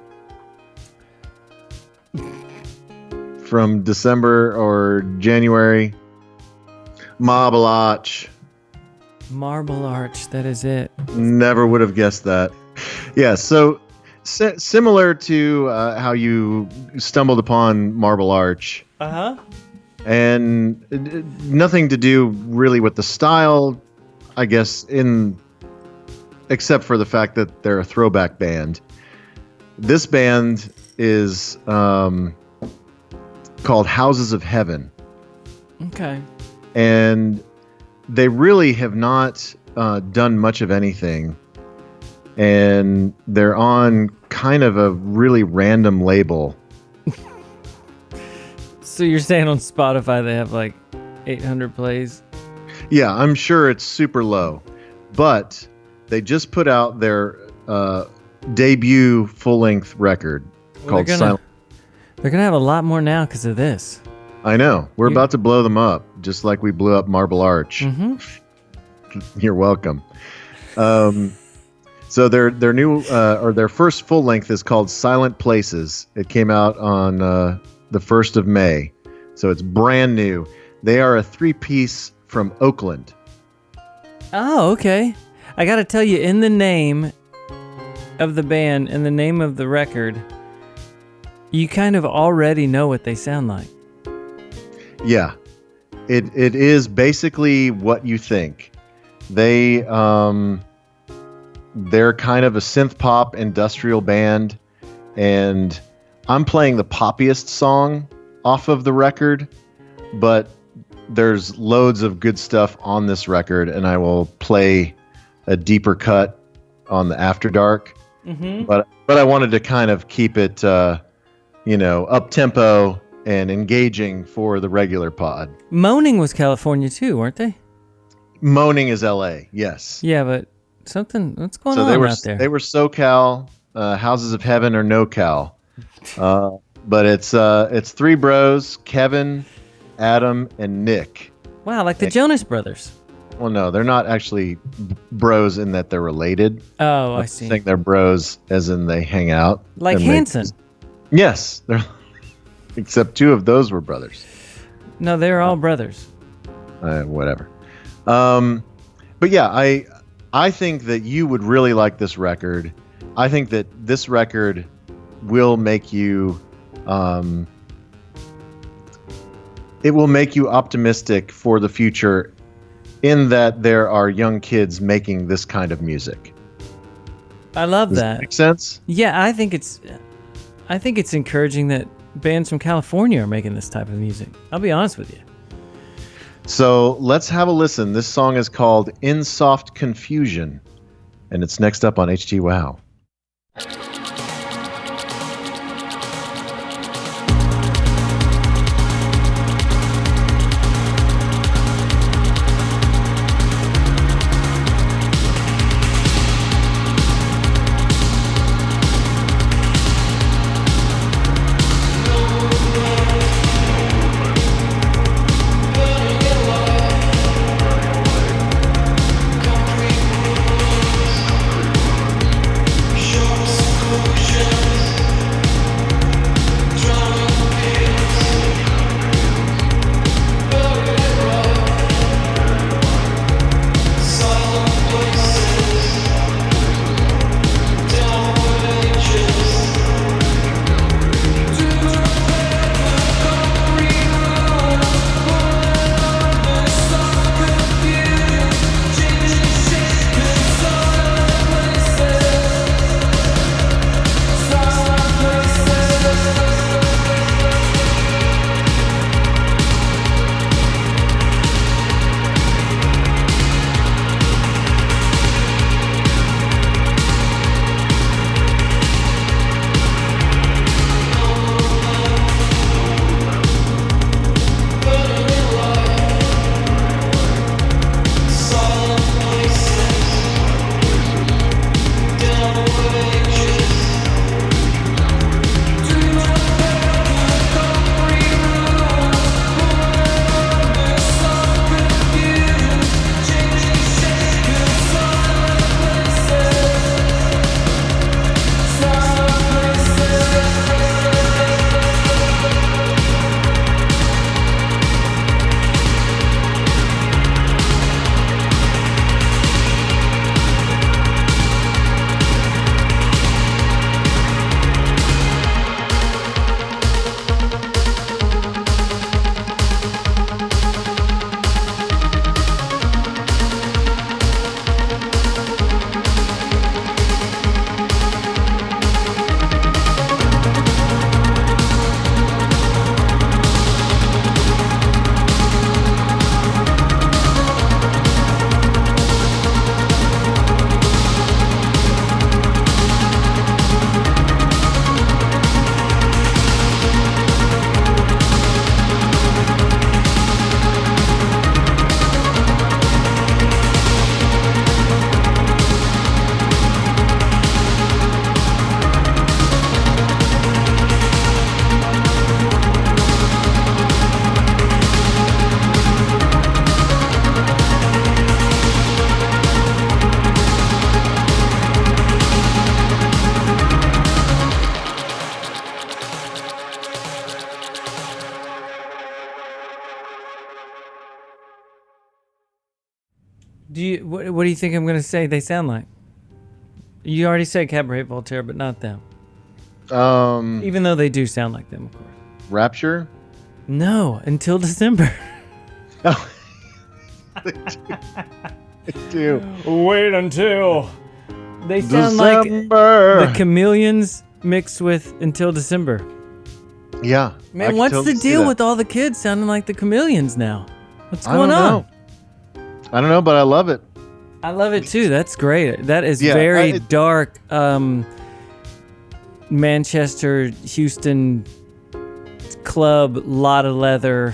from December or January? Marble Arch. Marble Arch, that is it. Never would have guessed that. Yeah, so similar to how you stumbled upon Marble Arch. Uh-huh. And nothing to do really with the style, I guess, in except for the fact that they're a throwback band. This band is called Houses of Heaven. Okay. And they really have not done much of anything. And they're on kind of a really random label. So you're saying on Spotify they have like 800 plays? Yeah, I'm sure it's super low. But they just put out their debut full-length record called Silent. They're going to have a lot more now because of this. I know. We're about to blow them up, just like we blew up Marble Arch. Mm-hmm. You're welcome. So their new or their first full length is called Silent Places. It came out on the 1st of May, so it's brand new. They are a 3-piece from Oakland. Oh, okay. I got to tell you, in the name of the band and the name of the record, you kind of already know what they sound like. Yeah, it is basically what you think. They're kind of a synth pop industrial band, and I'm playing the poppiest song off of the record, but there's loads of good stuff on this record, and I will play a deeper cut on the After Dark. Mm-hmm. But I wanted to kind of keep it, up tempo and engaging for the regular pod. Moaning was California too, weren't they? Moaning is LA, yes. Yeah, but what's going on out there? They were SoCal. Houses of Heaven or NoCal. But it's 3 bros, Kevin, Adam, and Nick. Wow, like the Jonas Brothers. Well, no, they're not actually bros in that they're related. Oh, I see. I think they're bros as in they hang out. Like Hanson. Yes, they're except 2 of those were brothers. No, they're all brothers. Whatever. But yeah, I think that you would really like this record. I think that this record will make you it will make you optimistic for the future, in that there are young kids making this kind of music. I love Does that. That make sense? Yeah, I think it's encouraging that bands from California are making this type of music. I'll be honest with you. So let's have a listen. This song is called In Soft Confusion, and it's next up on HTWOW. What do you think I'm going to say they sound like? You already said Cabaret Voltaire, but not them. Even though they do sound like them, of course. Rapture? No, Until December. Oh. They do. Wait until. They sound December. like the Chameleons mixed with Until December. Yeah. Man, what's the deal with all the kids sounding like the Chameleons now? What's going on? I don't know, but I love it. I love it too. That's great. That is very dark. Manchester, Houston club, lot of leather.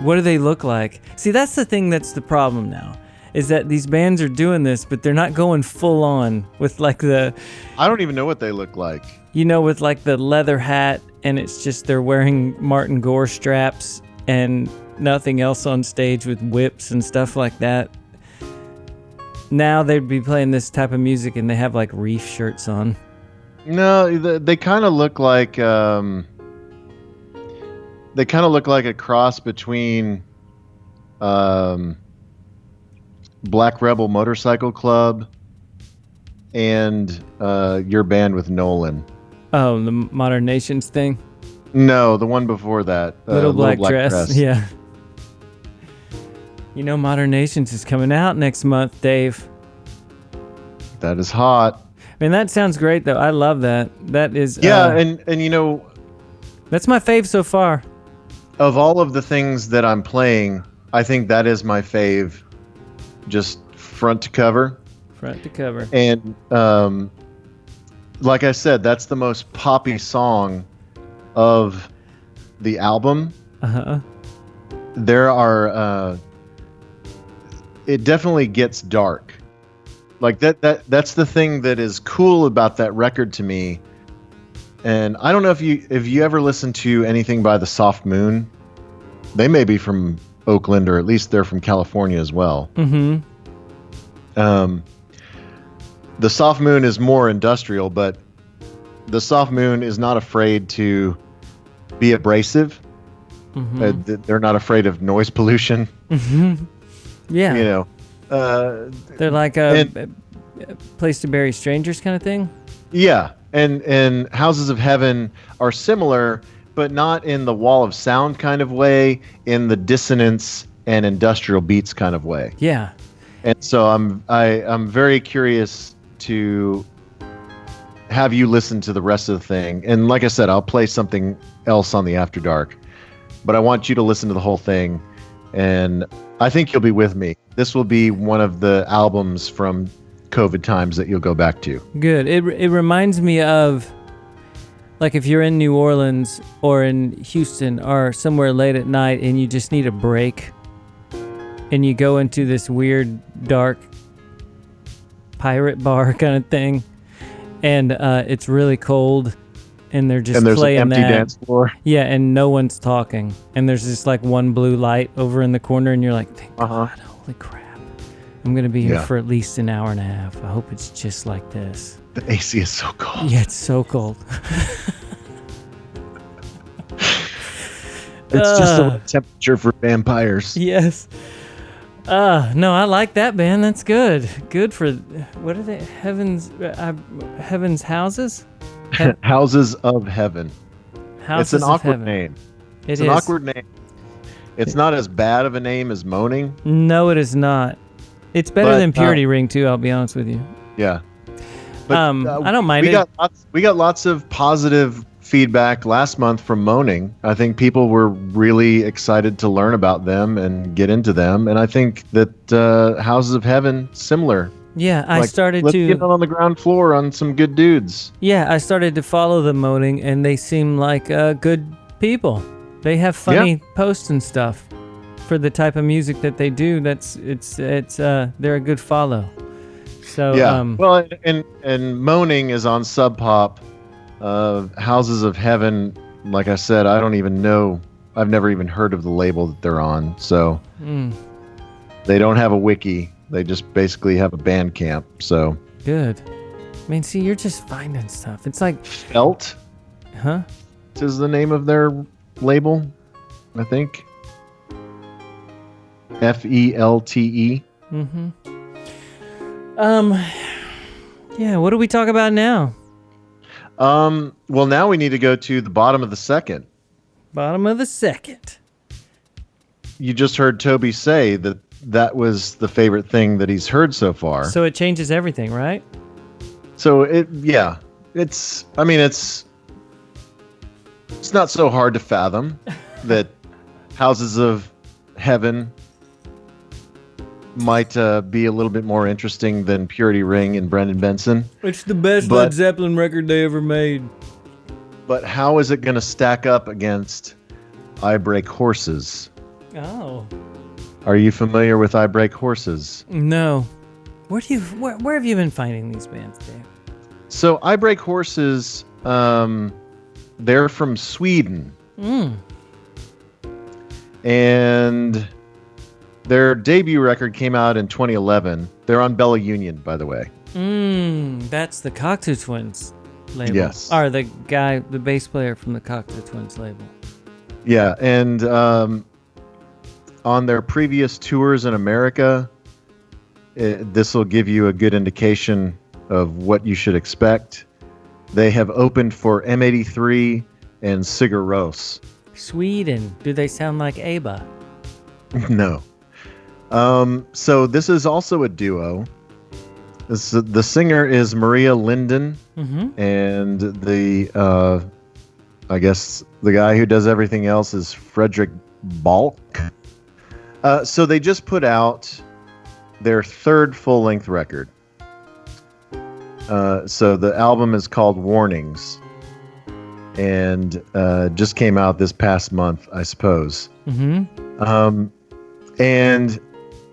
What do they look like? See, that's the thing that's the problem now, is that these bands are doing this, but they're not going full on with like the... I don't even know what they look like. With like the leather hat, and it's just they're wearing Martin Gore straps and nothing else on stage with whips and stuff like that. Now they'd be playing this type of music and they have like reef shirts on. No, they kind of look like a cross between Black Rebel Motorcycle Club and your band with Nolan. Oh, the Modern Nations thing? No, the one before that. Little Black Dress. Yeah. Modern Nations is coming out next month, Dave. That is hot. Man, that sounds great, though. I love that. That is... Yeah, and that's my fave so far. Of all of the things that I'm playing, I think that is my fave. Just front to cover. Front to cover. And like I said, that's the most poppy song of the album. Uh-huh. There are... it definitely gets dark. Like that's the thing that is cool about that record to me. And I don't know if you ever listened to anything by the Soft Moon. They may be from Oakland, or at least they're from California as well. Mm-hmm. The Soft Moon is more industrial, but the Soft Moon is not afraid to be abrasive. Mm-hmm. They're not afraid of noise pollution. Mm-hmm. Yeah. They're like a place to bury strangers kind of thing. Yeah. And Houses of Heaven are similar, but not in the wall of sound kind of way, in the dissonance and industrial beats kind of way. Yeah. And so I'm very curious to have you listen to the rest of the thing. And like I said, I'll play something else on the After Dark, but I want you to listen to the whole thing. And I think you'll be with me. This will be one of the albums from COVID times that you'll go back to. Good. It reminds me of, like, if you're in New Orleans or in Houston or somewhere late at night and you just need a break, and you go into this weird, dark pirate bar kind of thing, and it's really cold, and they're just playing an empty that. Dance floor. Yeah, and no one's talking, and there's just like one blue light over in the corner, and you're like, thank God, holy crap. I'm going to be here for at least an hour and a half. I hope it's just like this. The AC is so cold. Yeah, it's so cold. It's just the temperature for vampires. Yes. No, I like that, band. That's good. Good for, what are they? Heaven's Houses? Houses of Heaven. Houses it's an awkward Heaven. Name. It's an awkward name. It's not as bad of a name as Moaning. No, it is not. It's better than Purity Ring, too, I'll be honest with you. Yeah. But, I don't mind it. We got lots of positive feedback last month from Moaning. I think people were really excited to learn about them and get into them. And I think that Houses of Heaven, similar. Yeah, I started let's get on the ground floor on some good dudes. Yeah, I started to follow the Moaning, and they seem like good people. They have funny posts and stuff for the type of music that they do. They're a good follow. So well, and Moaning is on Sub Pop. Houses of Heaven, like I said, I don't even know. I've never even heard of the label that they're on. So they don't have a wiki. They just basically have a Bandcamp. So good. I mean, see, you're just finding stuff. It's like Felt. Huh? Is the name of their label, I think. FELTE. Yeah, what do we talk about now? Well, now we need to go to the bottom of the second. Bottom of the second. You just heard Toby say that was the favorite thing that he's heard so far. So it changes everything, right? So it's not so hard to fathom that Houses of Heaven might be a little bit more interesting than Purity Ring and Brendan Benson. It's the best Led Zeppelin record they ever made. But how is it going to stack up against I Break Horses? Oh. Are you familiar with I Break Horses? No. Where have you been finding these bands, Dave? So I Break Horses, they're from Sweden. And their debut record came out in 2011. They're on Bella Union, by the way. That's the Cocteau Twins label. Yes. Or the bass player from the Cocteau Twins label. Yeah, and on their previous tours in America, this will give you a good indication of what you should expect. They have opened for M83 and Sigur Rós. Sweden. Do they sound like ABBA? No. So this is also a duo. The singer is Maria Linden, and I guess the guy who does everything else is Frederick Balk. So they just put out their third full-length record. So the album is called Warnings, and just came out this past month, I suppose. And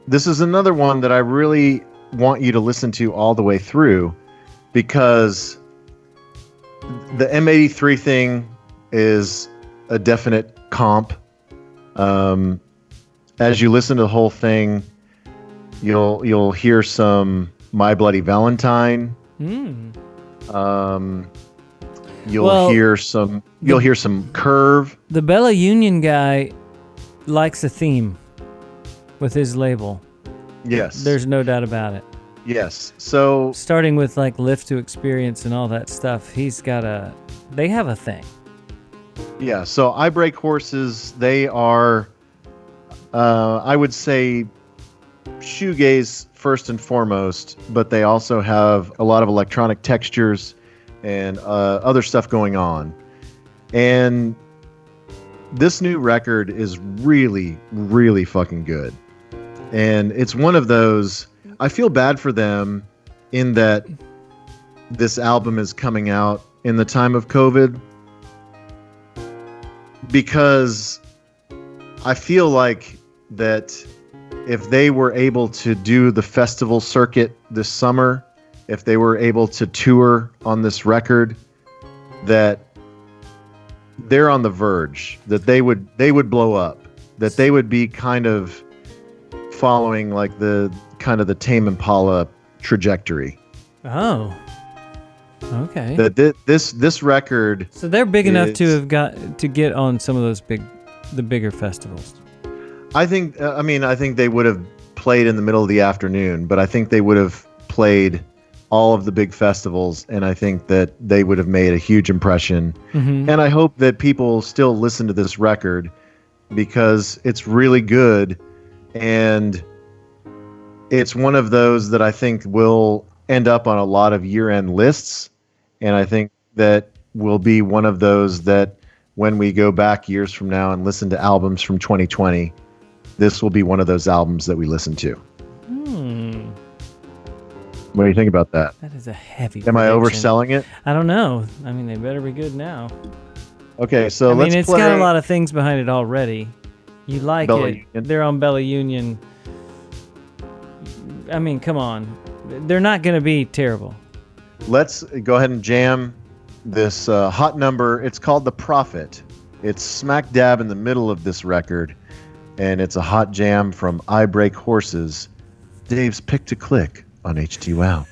this is another one that I really want you to listen to all the way through, because the M83 thing is a definite comp. As you listen to the whole thing, you'll hear some My Bloody Valentine. You'll hear some Curve. The Bella Union guy likes a theme with his label. Yes. There's no doubt about it. Yes. So starting with like Lift to Experience and all that stuff, they have a thing. Yeah, so I Break Horses, they are I would say shoegaze first and foremost, but they also have a lot of electronic textures and other stuff going on. And this new record is really, really fucking good. And it's one of those, I feel bad for them in that this album is coming out in the time of COVID, because I feel like that if they were able to do the festival circuit this summer, if they were able to tour on this record, that they're on the verge, that they would blow up, that they would be kind of following like the Tame Impala trajectory. Oh, okay. That this record. So they're big enough to have got to get on some of those the bigger festivals. I think they would have played in the middle of the afternoon, but I think they would have played all of the big festivals, and I think that they would have made a huge impression. And I hope that people still listen to this record because it's really good, and it's one of those that I think will end up on a lot of year-end lists, and I think that will be one of those that when we go back years from now and listen to albums from 2020, this will be one of those albums that we listen to. What do you think about that? That is a heavy Am I overselling it? I don't know. I mean, they better be good now. Okay, so let's play. It's got a lot of things behind it already. You like Bella it. Union. They're on Bella Union. I mean, come on. They're not going to be terrible. Let's go ahead and jam this hot number. It's called The Prophet. It's smack dab in the middle of this record, and it's a hot jam from I Break Horses, Dave's Pick to Click on HTWOW.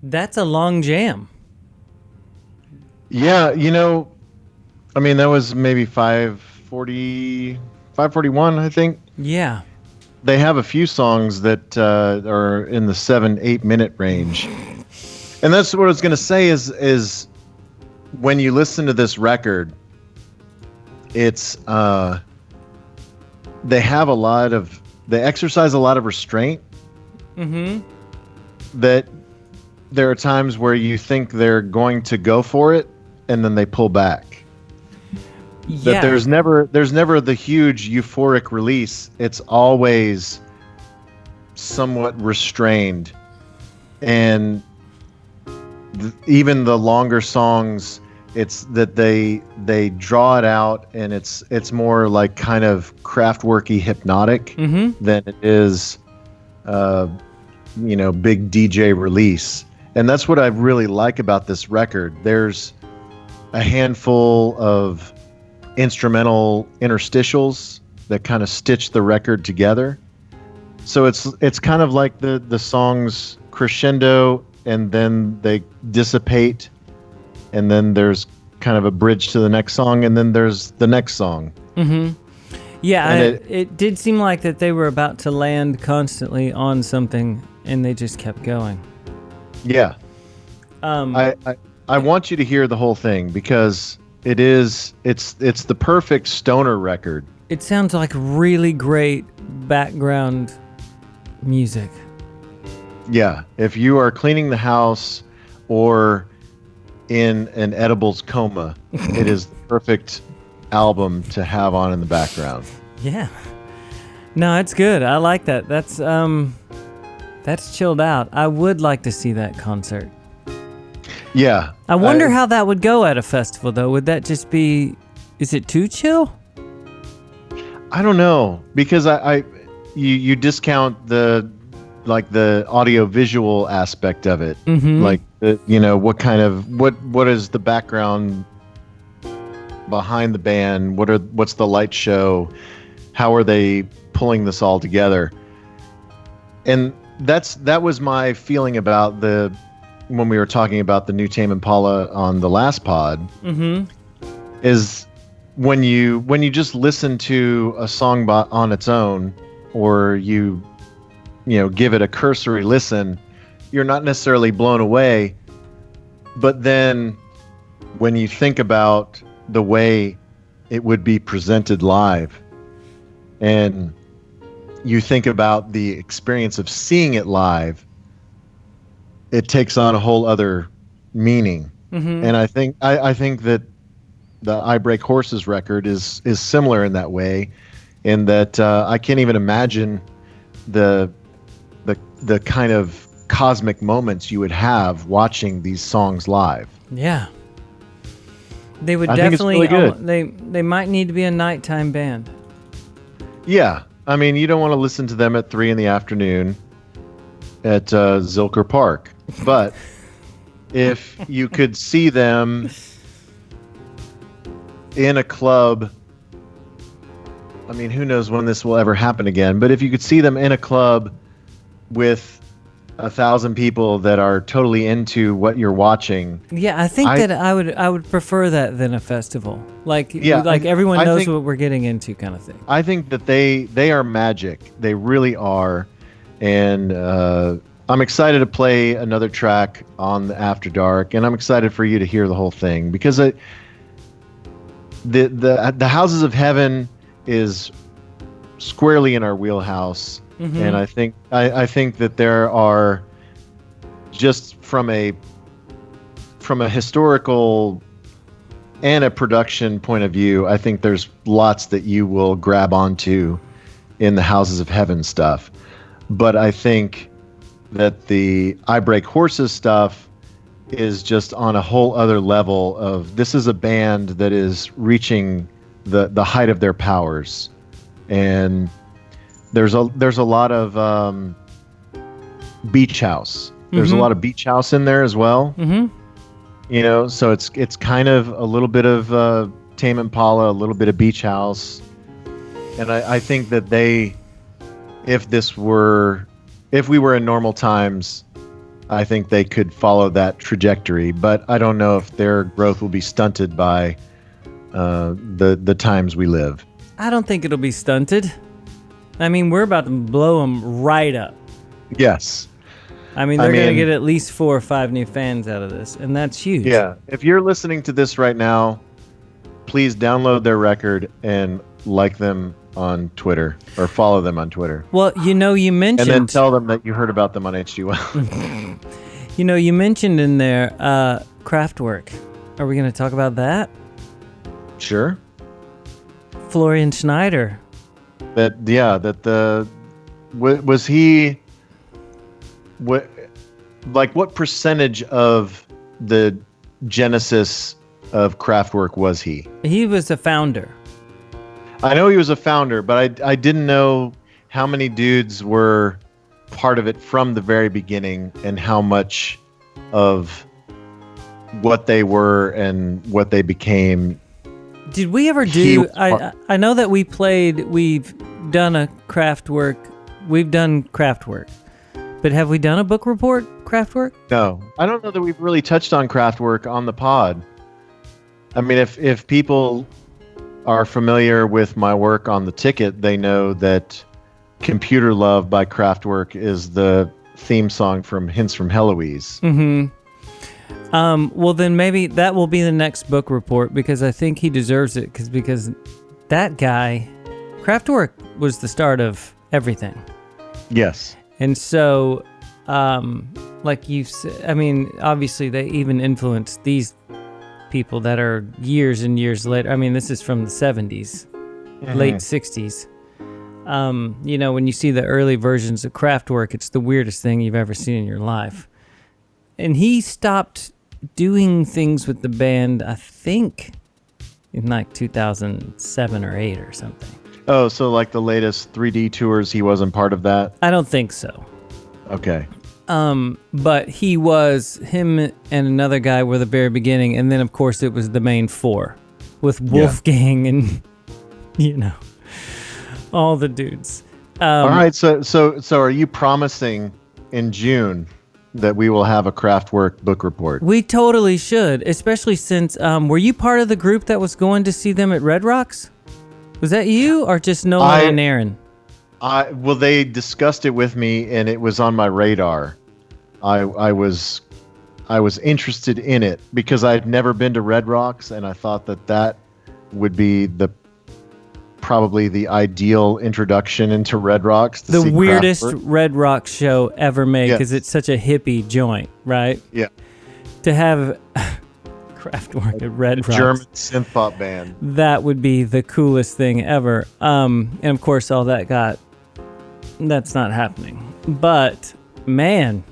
That's a long jam. Yeah, I mean, that was maybe 5:40, 5:41, I think. Yeah. They have a few songs that are in the 7-8 minute range. And that's what I was going to say is when you listen to this record, it's they exercise a lot of restraint. Mm-hmm. That there are times where you think they're going to go for it and then they pull back. Yeah. That there's never the huge euphoric release. It's always somewhat restrained. And even the longer songs, it's that they draw it out, and it's more like kind of Kraftwerky hypnotic than it is big DJ release. And that's what I really like about this record. There's a handful of instrumental interstitials that kind of stitch the record together. So it's kind of like the songs crescendo and then they dissipate, and then there's kind of a bridge to the next song, and then there's the next song. Mm-hmm. Yeah, it did seem like that they were about to land constantly on something, and they just kept going. Yeah. I want you to hear the whole thing because it's the perfect stoner record. It sounds like really great background music. Yeah, if you are cleaning the house or in an edibles coma, it is the perfect album to have on in the background. Yeah. No, it's good. I like that. That's chilled out. I would like to see that concert. Yeah. I wonder how that would go at a festival, though. Would that just be... Is it too chill? I don't know, because you discount the audio visual aspect of it. Mm-hmm. Like what is the background behind the band? What's the light show? How are they pulling this all together? And that was my feeling about when we were talking about the new Tame Impala on the last pod. Mm-hmm. Is when you just listen to a song on its own, or you give it a cursory listen, you're not necessarily blown away. But then when you think about the way it would be presented live, and you think about the experience of seeing it live, it takes on a whole other meaning. Mm-hmm. And I think that the I Break Horses record is similar in that way, in that I can't even imagine the kind of cosmic moments you would have watching these songs live. Yeah. They would definitely... Think it's really good. They might need to be a nighttime band. Yeah. I mean, you don't want to listen to them at 3 p.m. at Zilker Park. But if you could see them in a club... I mean, who knows when this will ever happen again, but if you could see them in a club with 1,000 people that are totally into what you're watching. Yeah, I think that I would prefer that than a festival. Like everyone knows what we're getting into, kind of thing. I think that they are magic. They really are, and I'm excited to play another track on the After Dark, and I'm excited for you to hear the whole thing because the Houses of Heaven is squarely in our wheelhouse. Mm-hmm. And I think that there are, just from a historical and a production point of view, I think there's lots that you will grab onto in the Houses of Heaven stuff. But I think that the I Break Horses stuff is just on a whole other level of, this is a band that is reaching the height of their powers. And there's a lot of beach house. There's a lot of beach house in there as well. Mm-hmm. So it's kind of a little bit of Tame Impala, a little bit of beach house, and I think that if we were in normal times, I think they could follow that trajectory, but I don't know if their growth will be stunted by the times we live. I don't think it'll be stunted. I mean, we're about to blow them right up. Yes. I mean, they're going to get at least 4 or 5 new fans out of this, and that's huge. Yeah. If you're listening to this right now, please download their record and like them on Twitter or follow them on Twitter. Well, you mentioned... And then tell them that you heard about them on HTWOW. You mentioned in there Kraftwerk. Are we going to talk about that? Sure. Florian Schneider. Was he... What percentage of the genesis of Kraftwerk was he? He was a founder. I know he was a founder, but I didn't know how many dudes were part of it from the very beginning and how much of what they were and what they became. Did we ever do... I know that we've done Kraftwerk. But have we done a book report, Kraftwerk? No. I don't know that we've really touched on Kraftwerk on the pod. I mean, if people are familiar with my work on the ticket, they know that Computer Love by Kraftwerk is the theme song from Hints from Heloise. Mm-hmm. Well, then maybe that will be the next book report because I think he deserves it because that guy, Kraftwerk was the start of everything. Yes. And so, like you said, I mean, obviously they even influenced these people that are years and years later. I mean, this is from the 70s, late 60s. When you see the early versions of Kraftwerk, it's the weirdest thing you've ever seen in your life. And he stopped doing things with the band, I think, in like 2007 or 8 or something. Oh, so like the latest 3D tours, he wasn't part of that? I don't think so. Okay. But him and another guy were the very beginning, and then of course it was the main 4 with Wolfgang and all the dudes. All right, so are you promising in June that we will have a Kraftwerk book report? We totally should, especially since were you part of the group that was going to see them at Red Rocks? Was that you or just Nolan and Aaron? Well, they discussed it with me, and it was on my radar. I was interested in it because I'd never been to Red Rocks, and I thought that would be probably the ideal introduction into Red Rocks. The weirdest Red Rocks show ever made because it's such a hippie joint, right? Yeah. To have Kraftwerk at Red Rocks. German synth pop band. That would be the coolest thing ever. And of course, that's not happening. But man,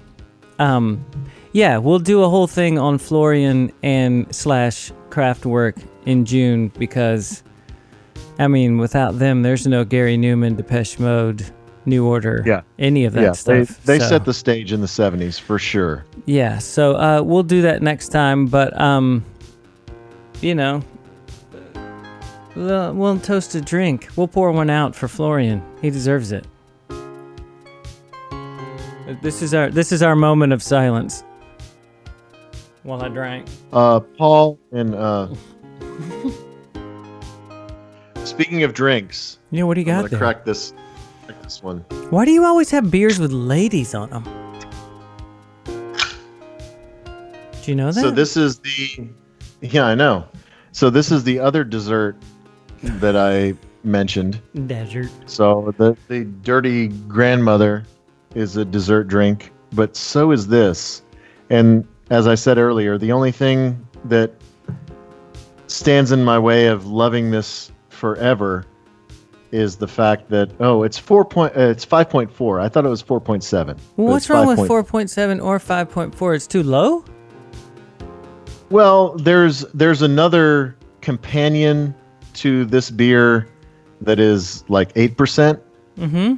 we'll do a whole thing on Florian and / Kraftwerk in June because, I mean, without them, there's no Gary Newman, Depeche Mode, New Order, any of that stuff. They set the stage in the 70s for sure. Yeah, so we'll do that next time, but we'll toast a drink. We'll pour one out for Florian. He deserves it. This is our moment of silence. While I drank. Paul and speaking of drinks. Yeah, what do you got there? I'm gonna crack this one. Why do you always have beers with ladies on them? Do you know that? So this is I know. So this is the other dessert that I mentioned. Dessert. So the dirty grandmother is a dessert drink, but so is this. And as I said earlier, the only thing that stands in my way of loving this forever is the fact that it's 5.4. I thought it was 4.7. Well, what's wrong with 4.7 or 5.4? It's too low? Well, there's another companion to this beer that is like 8%. Mm-hmm.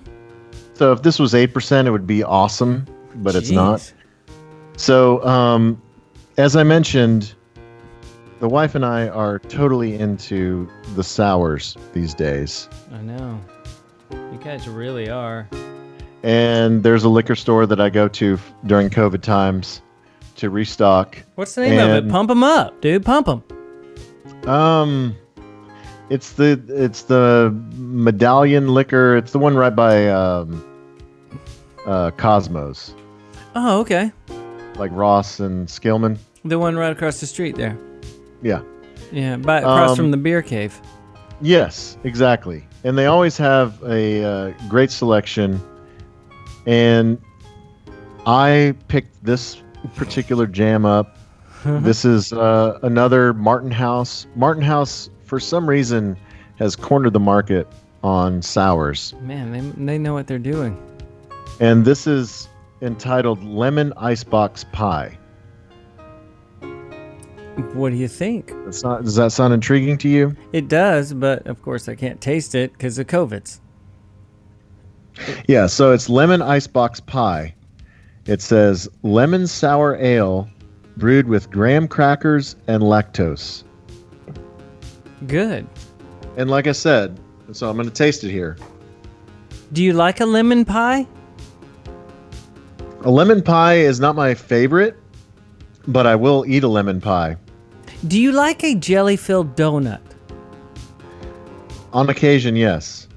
So if this was 8%, it would be awesome, but It's not. So as I mentioned, the wife and I are totally into the sours these days. I know. You guys really are. and there's a liquor store that I go to during COVID times to restock. What's the name of it? Pump them up, dude. Pump them. It's the Medallion Liquor. It's the one right by Cosmos. Oh, okay. Like Ross and Skillman. The one right across the street there. Yeah. Yeah, across from the beer cave. Yes, exactly. And they always have a great selection. And I picked this particular jam up. This is another Martin House. Martin House, for some reason, has cornered the market on sours. Man, they know what they're doing. And this is entitled Lemon Icebox Pie. What do you think? Does that sound intriguing to you? It does, but of course I can't taste it because of COVIDs. Yeah, so it's Lemon Icebox Pie. It says lemon sour ale brewed with graham crackers and lactose. Good. And like I said, so I'm going to taste it here. Do you like a lemon pie? A lemon pie is not my favorite, but I will eat a lemon pie. Do you like a jelly-filled donut? On occasion, yes.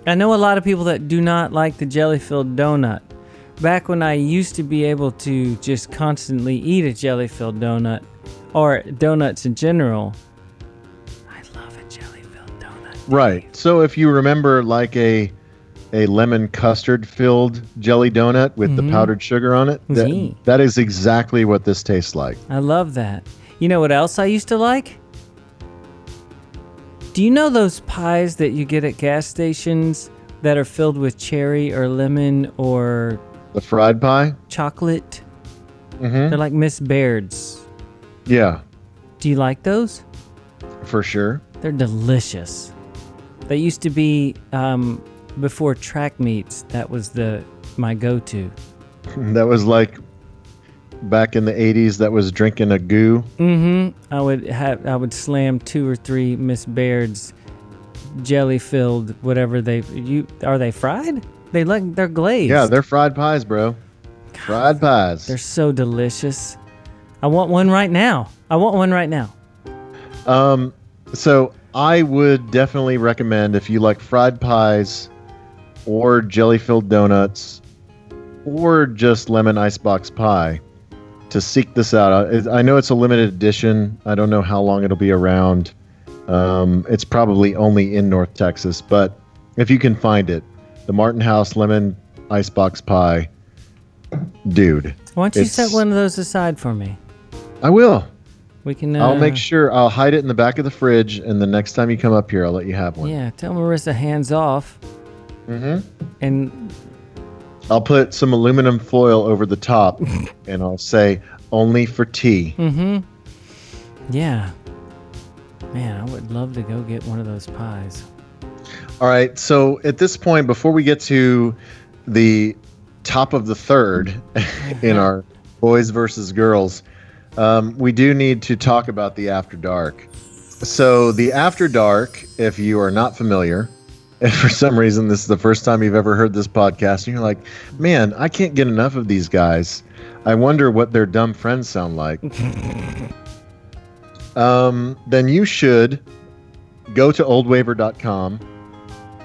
I know a lot of people that do not like the jelly-filled donut. Back when I used to be able to just constantly eat a jelly-filled donut, or donuts in general, I love a jelly-filled donut. Right. So if you remember like a lemon custard-filled jelly donut with the powdered sugar on it, that is exactly what this tastes like. I love that. You know what else I used to like? Do you know those pies that you get at gas stations that are filled with cherry or lemon or... The fried pie? Chocolate? They're like Miss Baird's. Yeah. Do you like those? For sure. They're delicious. They used to be, before track meets, that was my go-to. That was like back in the 80s, that was drinking a goo. I would slam 2 or 3 Miss Baird's jelly-filled whatever are they fried? They're glazed. Yeah, they're fried pies, bro. Fried pies. They're so delicious. I want one right now. So I would definitely recommend, if you like fried pies or jelly-filled donuts or just lemon icebox pie, to seek this out. I know it's a limited edition. I don't know how long it'll be around. It's probably only in North Texas, but if you can find it, the Martin House Lemon Icebox Pie, dude. Why don't you set one of those aside for me? I will. We can. I'll make sure. I'll hide it in the back of the fridge, and the next time you come up here, I'll let you have one. Yeah, tell Marissa hands off. And I'll put some aluminum foil over the top, and I'll say only for tea. Yeah. Man, I would love to go get one of those pies. All right, so at this point, before we get to the top of the third in our boys versus girls, we do need to talk about the After Dark. So the After Dark, if you are not familiar, if for some reason this is the first time you've ever heard this podcast, and you're like, man, I can't get enough of these guys. I wonder what their dumb friends sound like. Then you should go to oldwaver.com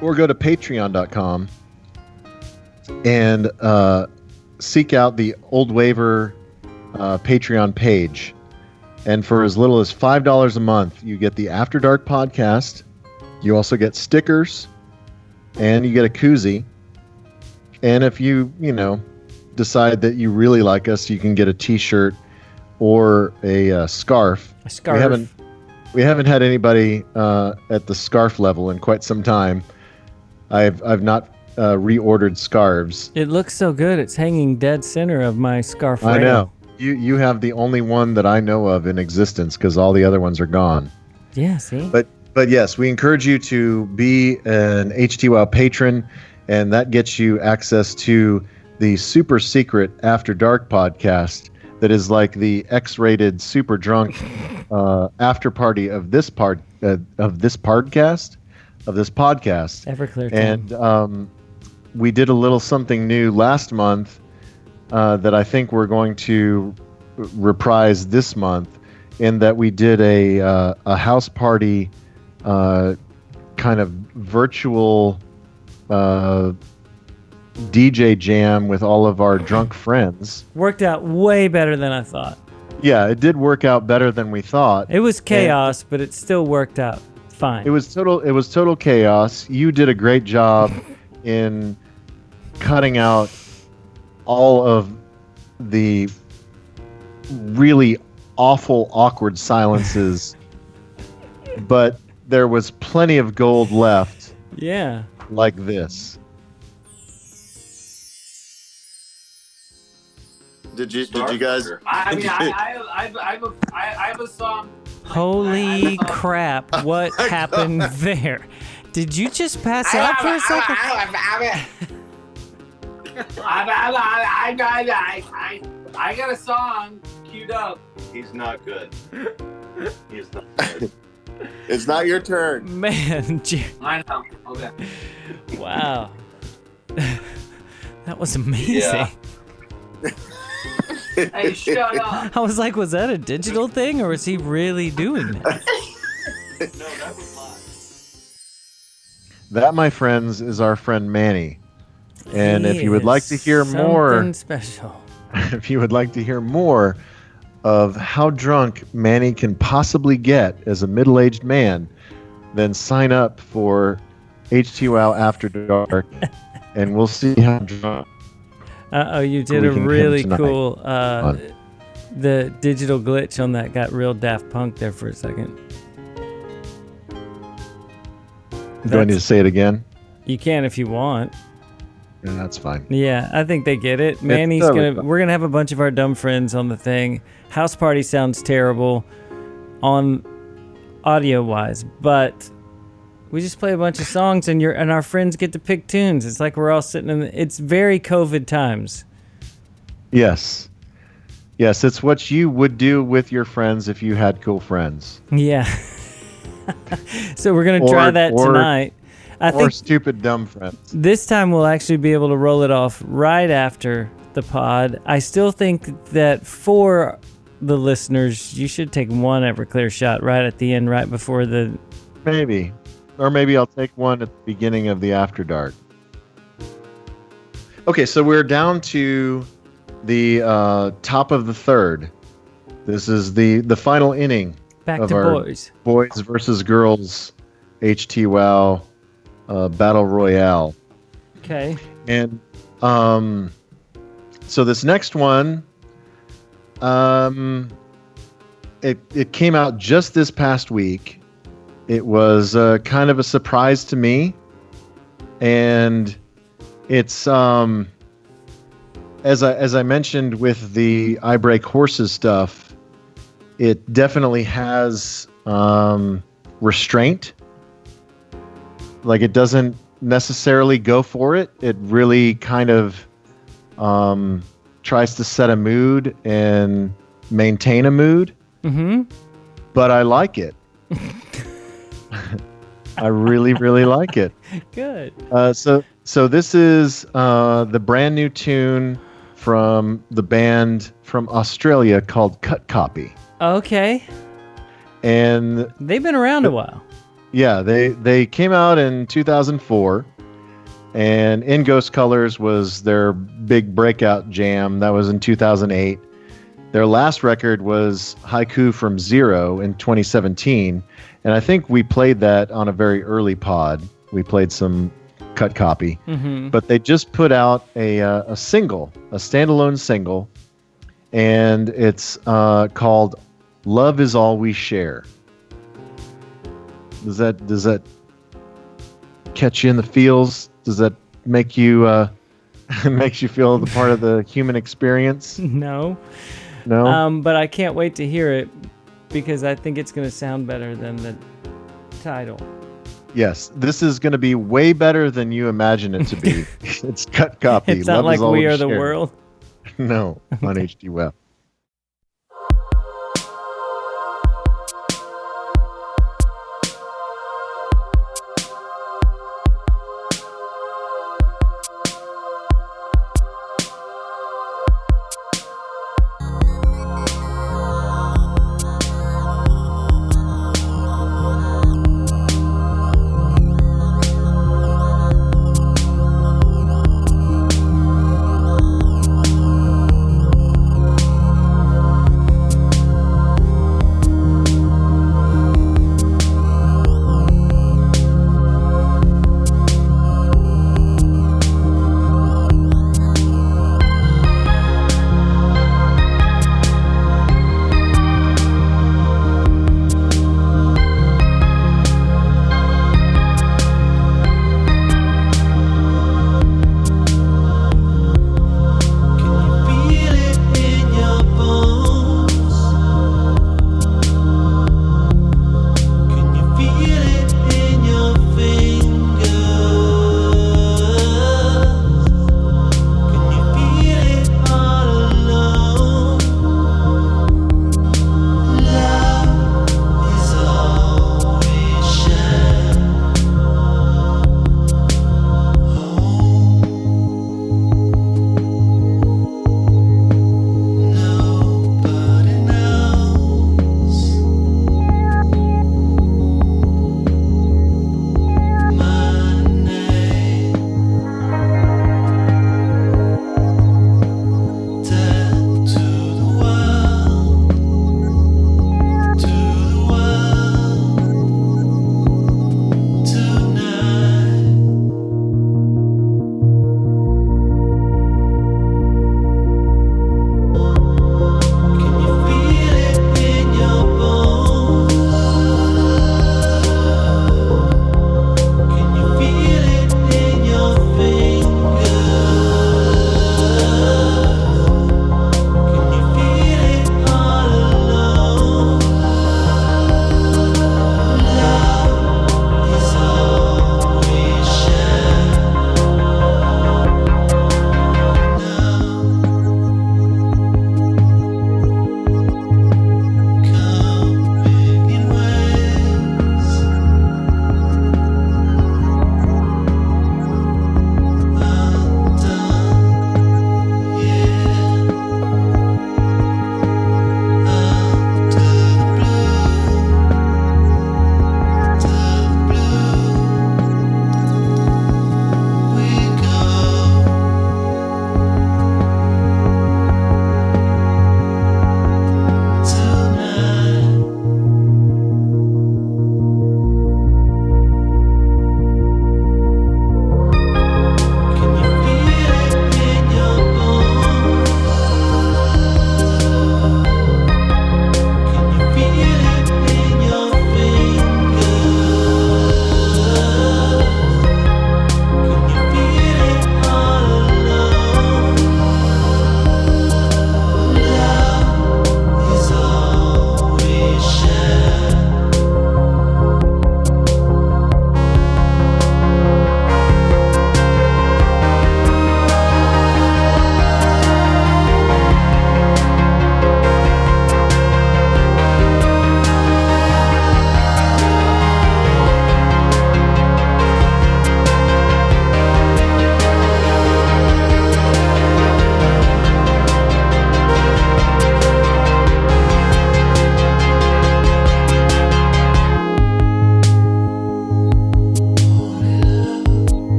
or go to patreon.com and seek out the Old Waver Patreon page. And for as little as $5 a month, you get the After Dark podcast. You also get stickers, and you get a koozie. And if you decide that you really like us, you can get a t-shirt or a scarf. A scarf. We haven't had anybody at the scarf level in quite some time. I've not reordered scarves. It looks so good. It's hanging dead center of my scarf rail. I know. You have the only one that I know of in existence because all the other ones are gone. Yeah, see? But yes, we encourage you to be an HTWOW patron, and that gets you access to the super secret After Dark podcast that is like the X-rated super drunk after party of this podcast. Everclear time. And we did a little something new last month that I think we're going to reprise this month, in that we did a house party kind of virtual DJ jam with all of our drunk friends. Worked out way better than I thought. Yeah, it did work out better than we thought. It was chaos, but it still worked out fine. It was total chaos. You did a great job in cutting out all of the really awful, awkward silences, but there was plenty of gold left. Yeah. Like this. Did you guys? I mean, I have a song. Holy crap! What happened there? Did you just pass out for a second? I got a song queued up. He's not good. He's not good. It's not your turn. Man, I know. Okay. Wow. That was amazing. Yeah. Hey, shut up. I was like, was that a digital thing or was he really doing that? No, that was live. That, my friends, is our friend Manny. And if you would He like is to hear more, something special. if you would like to hear more of how drunk Manny can possibly get as a middle-aged man, then sign up for HTWOW After Dark, and we'll see how drunk. You did a We can really come cool. On. The digital glitch on that got real Daft Punk there for a second. Do I need to say it again? You can if you want. Yeah, that's fine. Yeah, I think they get it. Manny's totally we're gonna have a bunch of our dumb friends on the thing. House party sounds terrible on audio wise, but we just play a bunch of songs and our friends get to pick tunes. It's like we're all sitting it's very COVID times. Yes. Yes, it's what you would do with your friends if you had cool friends. Yeah. So we're gonna try that tonight. I think stupid dumb friends. this time we'll actually be able to roll it off right after the pod. I still think that for the listeners, you should take one Everclear shot right at the end, right before the... Maybe. Or maybe I'll take one at the beginning of the After Dark. Okay, so we're down to the top of the third. This is the final inning Back of to our boys. boys versus girls HTWOW Battle Royale. Okay. And so this next one, it came out just this past week. It was kind of a surprise to me, and it's as I mentioned with the I Break Horses stuff, it definitely has restraint. Like, it doesn't necessarily go for it. It really kind of tries to set a mood and maintain a mood. Mm-hmm. But I like it. I really, really like it. Good. So this is the brand new tune from the band from Australia called Cut Copy. Okay. And they've been around a while. Yeah, they came out in 2004, and In Ghost Colors was their big breakout jam. That was in 2008. Their last record was Haiku from Zero in 2017, and I think we played that on a very early pod. We played some Cut Copy, but they just put out a single, a standalone single, and it's called "Love Is All We Share." Does that catch you in the feels? Does that make you makes you feel the part of the human experience? No. No. But I can't wait to hear it because I think it's going to sound better than the title. Yes, this is going to be way better than you imagine it to be. It's Cut Copy. It's not Love like Is All We We Are the Share. World. No, on HTWOW.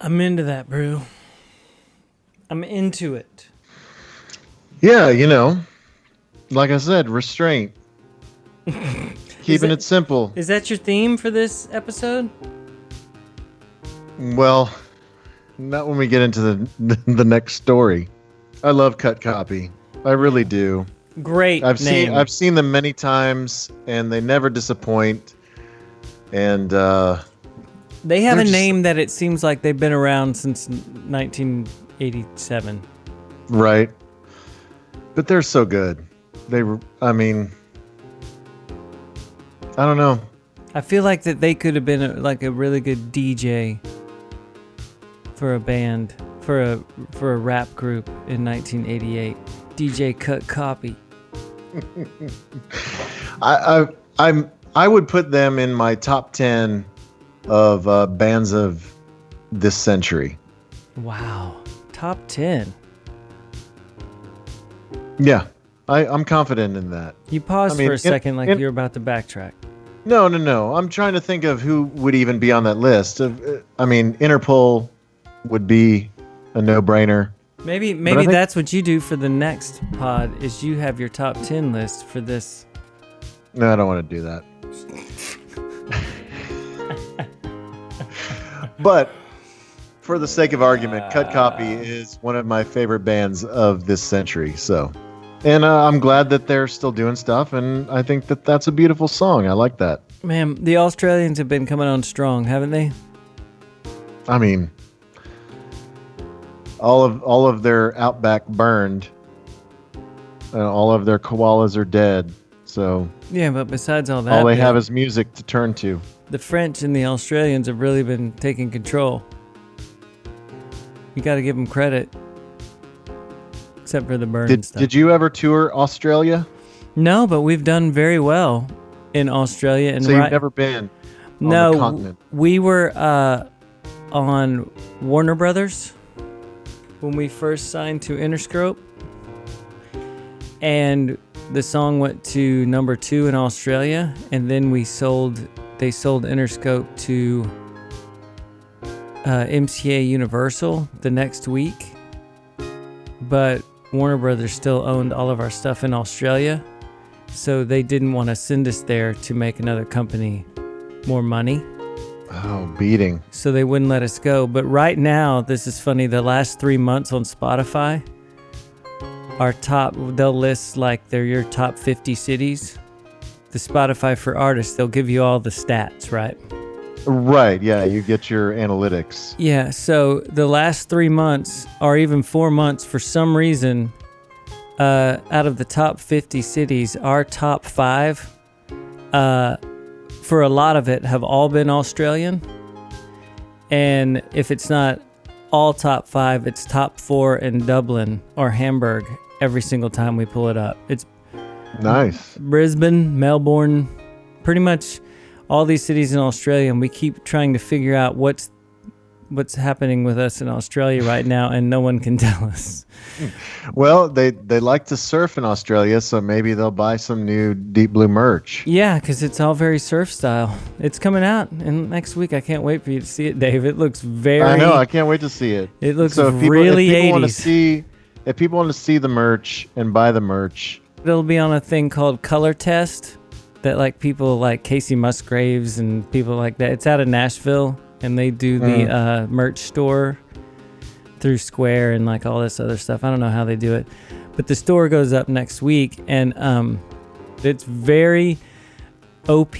I'm into that, Brew. I'm into it. Yeah, like I said, restraint. Keeping it simple. Is that your theme for this episode? Well, not when we get into the next story. I love Cut Copy. I really do. Great I've name. seen them many times, and they never disappoint. And they have a just- name that it seems like they've been around since 1987. right, but they're so good. I don't know. I feel like that they could have been a really good DJ for a band, for a rap group in 1988. DJ Cut Copy. I would put them in my top 10 of bands of this century. Wow. Top 10. Yeah, I'm confident in that. You paused for a second like you were about to backtrack. No. I'm trying to think of who would even be on that list. Interpol would be a no-brainer. Maybe that's what you do for the next pod is you have your top 10 list for this. No, I don't want to do that. But for the sake of argument, Cut Copy is one of my favorite bands of this century. So, and I'm glad that they're still doing stuff, and I think that that's a beautiful song. I like that. Man, the Australians have been coming on strong, haven't they? I mean, all of their outback burned, and all of their koalas are dead. So yeah, but besides all that, all they have is music to turn to. The French and the Australians have really been taking control. You got to give them credit, except for the burn stuff. Did you ever tour Australia? No, but we've done very well in Australia. And so you've never been on the continent? We were on Warner Brothers when we first signed to Interscope, and the song went to number 2 in Australia, and then they sold Interscope to MCA Universal the next week, but Warner Brothers still owned all of our stuff in Australia, so they didn't want to send us there to make another company more money. Oh, beating. So they wouldn't let us go. But right now, this is funny, the last 3 months on Spotify, they'll list like they're your top 50 cities. The Spotify for artists, they'll give you all the stats, right? Right, yeah, you get your analytics. Yeah, so the last 3 months, or even 4 months, for some reason, out of the top 50 cities, our top 5, for a lot of it, have all been Australian. And if it's not all top 5, it's top 4 in Dublin or Hamburg every single time we pull it up. It's nice. Brisbane, Melbourne, pretty much all these cities in Australia, and we keep trying to figure out what's happening with us in Australia right now, and no one can tell us. Well, they like to surf in Australia, so maybe they'll buy some new Deep Blue merch. Yeah, because it's all very surf style. It's coming out next week. I can't wait for you to see it, Dave. It looks very... I know, I can't wait to see it. It looks so really 80s. If people want to see the merch and buy the merch... It'll be on a thing called Color Test that like people like Casey Musgraves and people like that. It's out of Nashville, and they do the merch store through Square and like all this other stuff. I don't know how they do it, but the store goes up next week, and it's very OP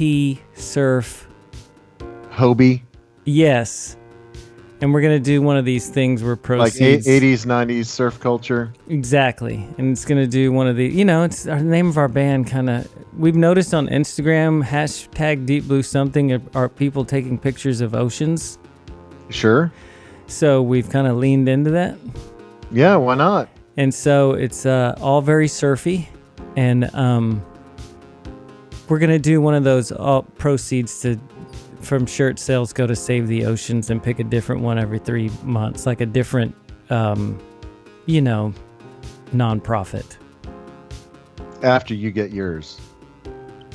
surf. Hobie? Yes. And we're going to do one of these things where proceeds... Like 80s, 90s surf culture? Exactly. And it's going to do one of the... it's our name of our band kind of... We've noticed on Instagram, hashtag Deep Blue something, are people taking pictures of oceans. Sure. So we've kind of leaned into that. Yeah, why not? And so it's all very surfy. And we're going to do one of those proceeds from shirt sales go to Save the Oceans, and pick a different one every 3 months, like a different, nonprofit. After you get yours.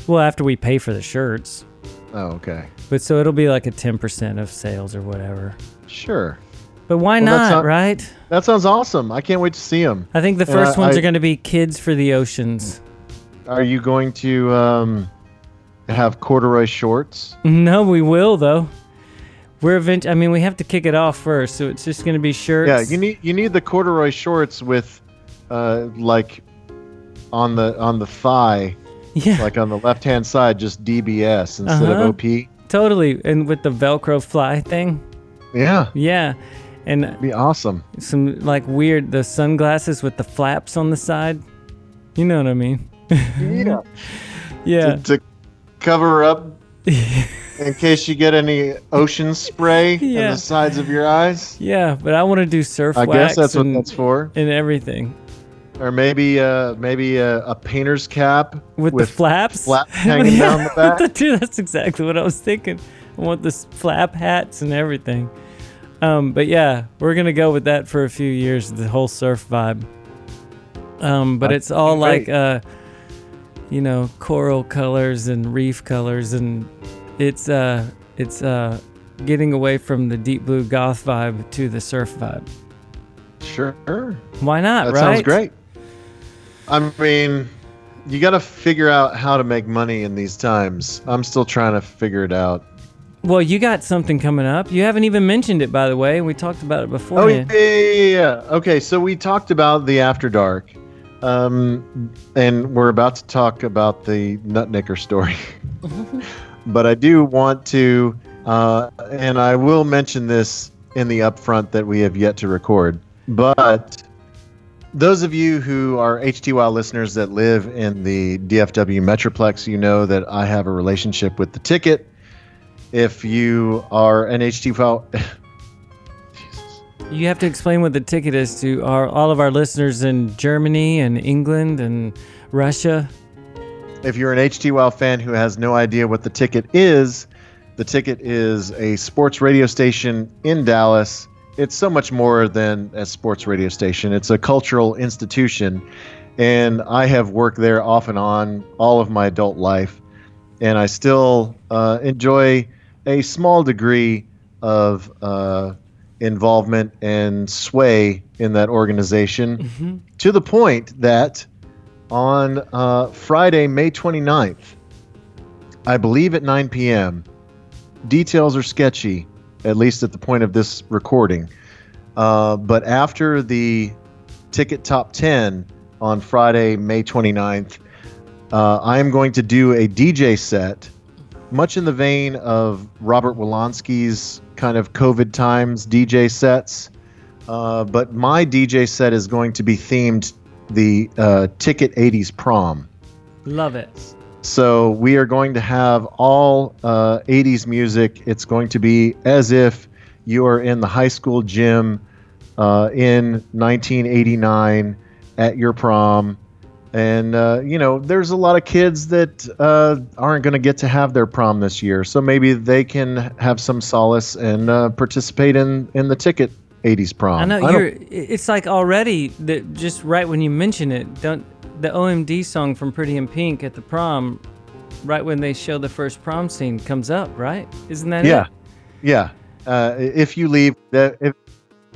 Well, after we pay for the shirts. Oh, okay. But so it'll be like a 10% of sales or whatever. Sure. But why Well, not, right? That sounds awesome. I can't wait to see them. I think the first ones are going to be Kids for the Oceans. Are you going to have corduroy shorts? No, we will though. We have to kick it off first, so it's just going to be shirts. Yeah, you need the corduroy shorts with, like, on the thigh, like on the left hand side, just DBS instead of OP. Totally, and with the Velcro fly thing. Yeah. Yeah, and it'd be awesome. Some like the sunglasses with the flaps on the side. You know what I mean? Yeah. Yeah. To cover up. In case you get any ocean spray in the sides of your eyes. Yeah, but I want to do surf wax. I guess that's what that's for. And everything. Or maybe a painter's cap with the flaps hanging down the back. Dude, that's exactly what I was thinking. I want the flap hats and everything. But yeah, we're gonna go with that for a few years. The whole surf vibe. But it's all like coral colors and reef colors, and it's getting away from the deep blue goth vibe to the surf vibe. Sure. Why not, that right? Sounds great. I mean, you got to figure out how to make money in these times. I'm still trying to figure it out. Well, you got something coming up. You haven't even mentioned it, by the way. We talked about it before. Oh, yeah. Okay, so we talked about the After Dark. And we're about to talk about the Nutnicker story. But I do want to, and I will mention this in the upfront that we have yet to record. But those of you who are HTWOW listeners that live in the DFW Metroplex, you know that I have a relationship with the Ticket. If you are an HTWOW... You have to explain what the Ticket is to all of our listeners in Germany and England and Russia. If you're an HTWOW fan who has no idea what the Ticket is a sports radio station in Dallas. It's so much more than a sports radio station. It's a cultural institution, and I have worked there off and on all of my adult life, and I still enjoy a small degree of involvement and sway in that organization, to the point that on Friday, May 29th, I believe at 9 p.m., details are sketchy, at least at the point of this recording. But after the Ticket Top 10 on Friday, May 29th, I am going to do a DJ set, much in the vein of Robert Wolanski's kind of COVID times DJ sets. But my DJ set is going to be themed the Ticket 80s Prom. Love it. So we are going to have all 80s music. It's going to be as if you are in the high school gym in 1989 at your prom. And, there's a lot of kids that aren't going to get to have their prom this year. So maybe they can have some solace and participate in the Ticket 80s Prom. I know it's like already that just right when you mention it, the OMD song from Pretty in Pink at the prom, right when they show the first prom scene comes up, right? Isn't that it? Yeah. If you leave, that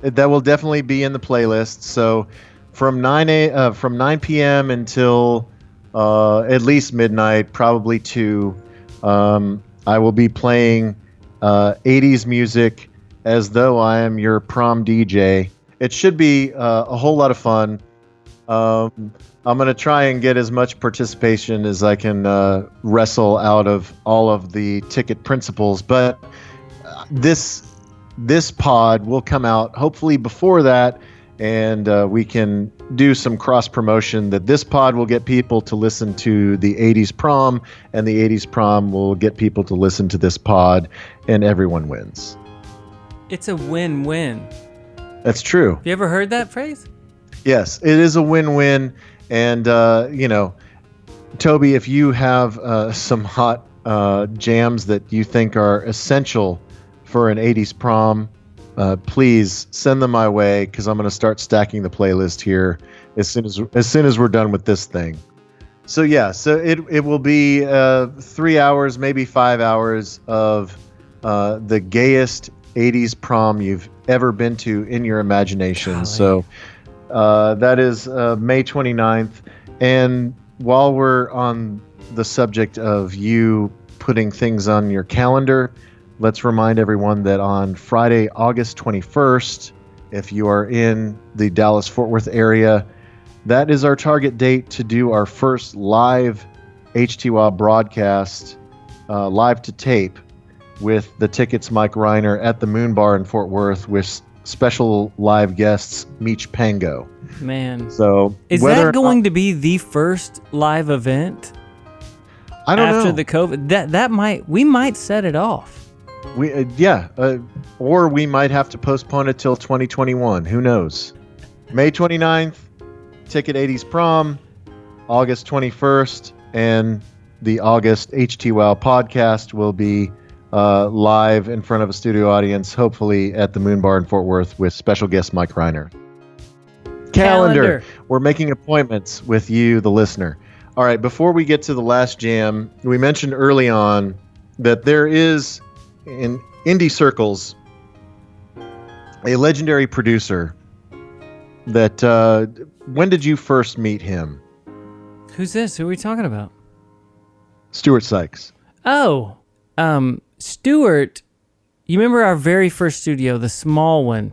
will definitely be in the playlist. So from 9 p.m. until at least midnight, probably 2, I will be playing 80s music as though I am your prom DJ. It should be a whole lot of fun. I'm going to try and get as much participation as I can wrestle out of all of the Ticket principals. But this pod will come out hopefully before that, and we can do some cross promotion that this pod will get people to listen to the 80s Prom, and the 80s Prom will get people to listen to this pod, and everyone wins. It's a win-win. That's true. Have you ever heard that phrase? Yes, it is a win-win. And, Toby, if you have some hot jams that you think are essential for an 80s prom, please send them my way, because I'm going to start stacking the playlist here as soon as we're done with this thing. So, yeah, it will be 3 hours, maybe 5 hours of the gayest '80s prom you've ever been to in your imagination. Golly. So that is May 29th. And while we're on the subject of you putting things on your calendar, let's remind everyone that on Friday, August 21st, if you are in the Dallas-Fort Worth area, that is our target date to do our first live HTWOW broadcast, live to tape, with the Tickets Mike Reiner at the Moon Bar in Fort Worth with special live guests Meech Pango. Man. So is that going to be the first live event? I don't know. After the COVID, we might set it off. Or we might have to postpone it till 2021. Who knows? May 29th, Ticket 80s Prom, August 21st, and the August HTWOW podcast will be live in front of a studio audience, hopefully at the Moon Bar in Fort Worth with special guest Mike Reiner. Calendar. We're making appointments with you, the listener. All right, before we get to the last jam, we mentioned early on that there is, in indie circles, a legendary producer that, when did you first meet him? Who's this? Who are we talking about? Stuart Sykes. Oh, Stuart, you remember our very first studio, the small one?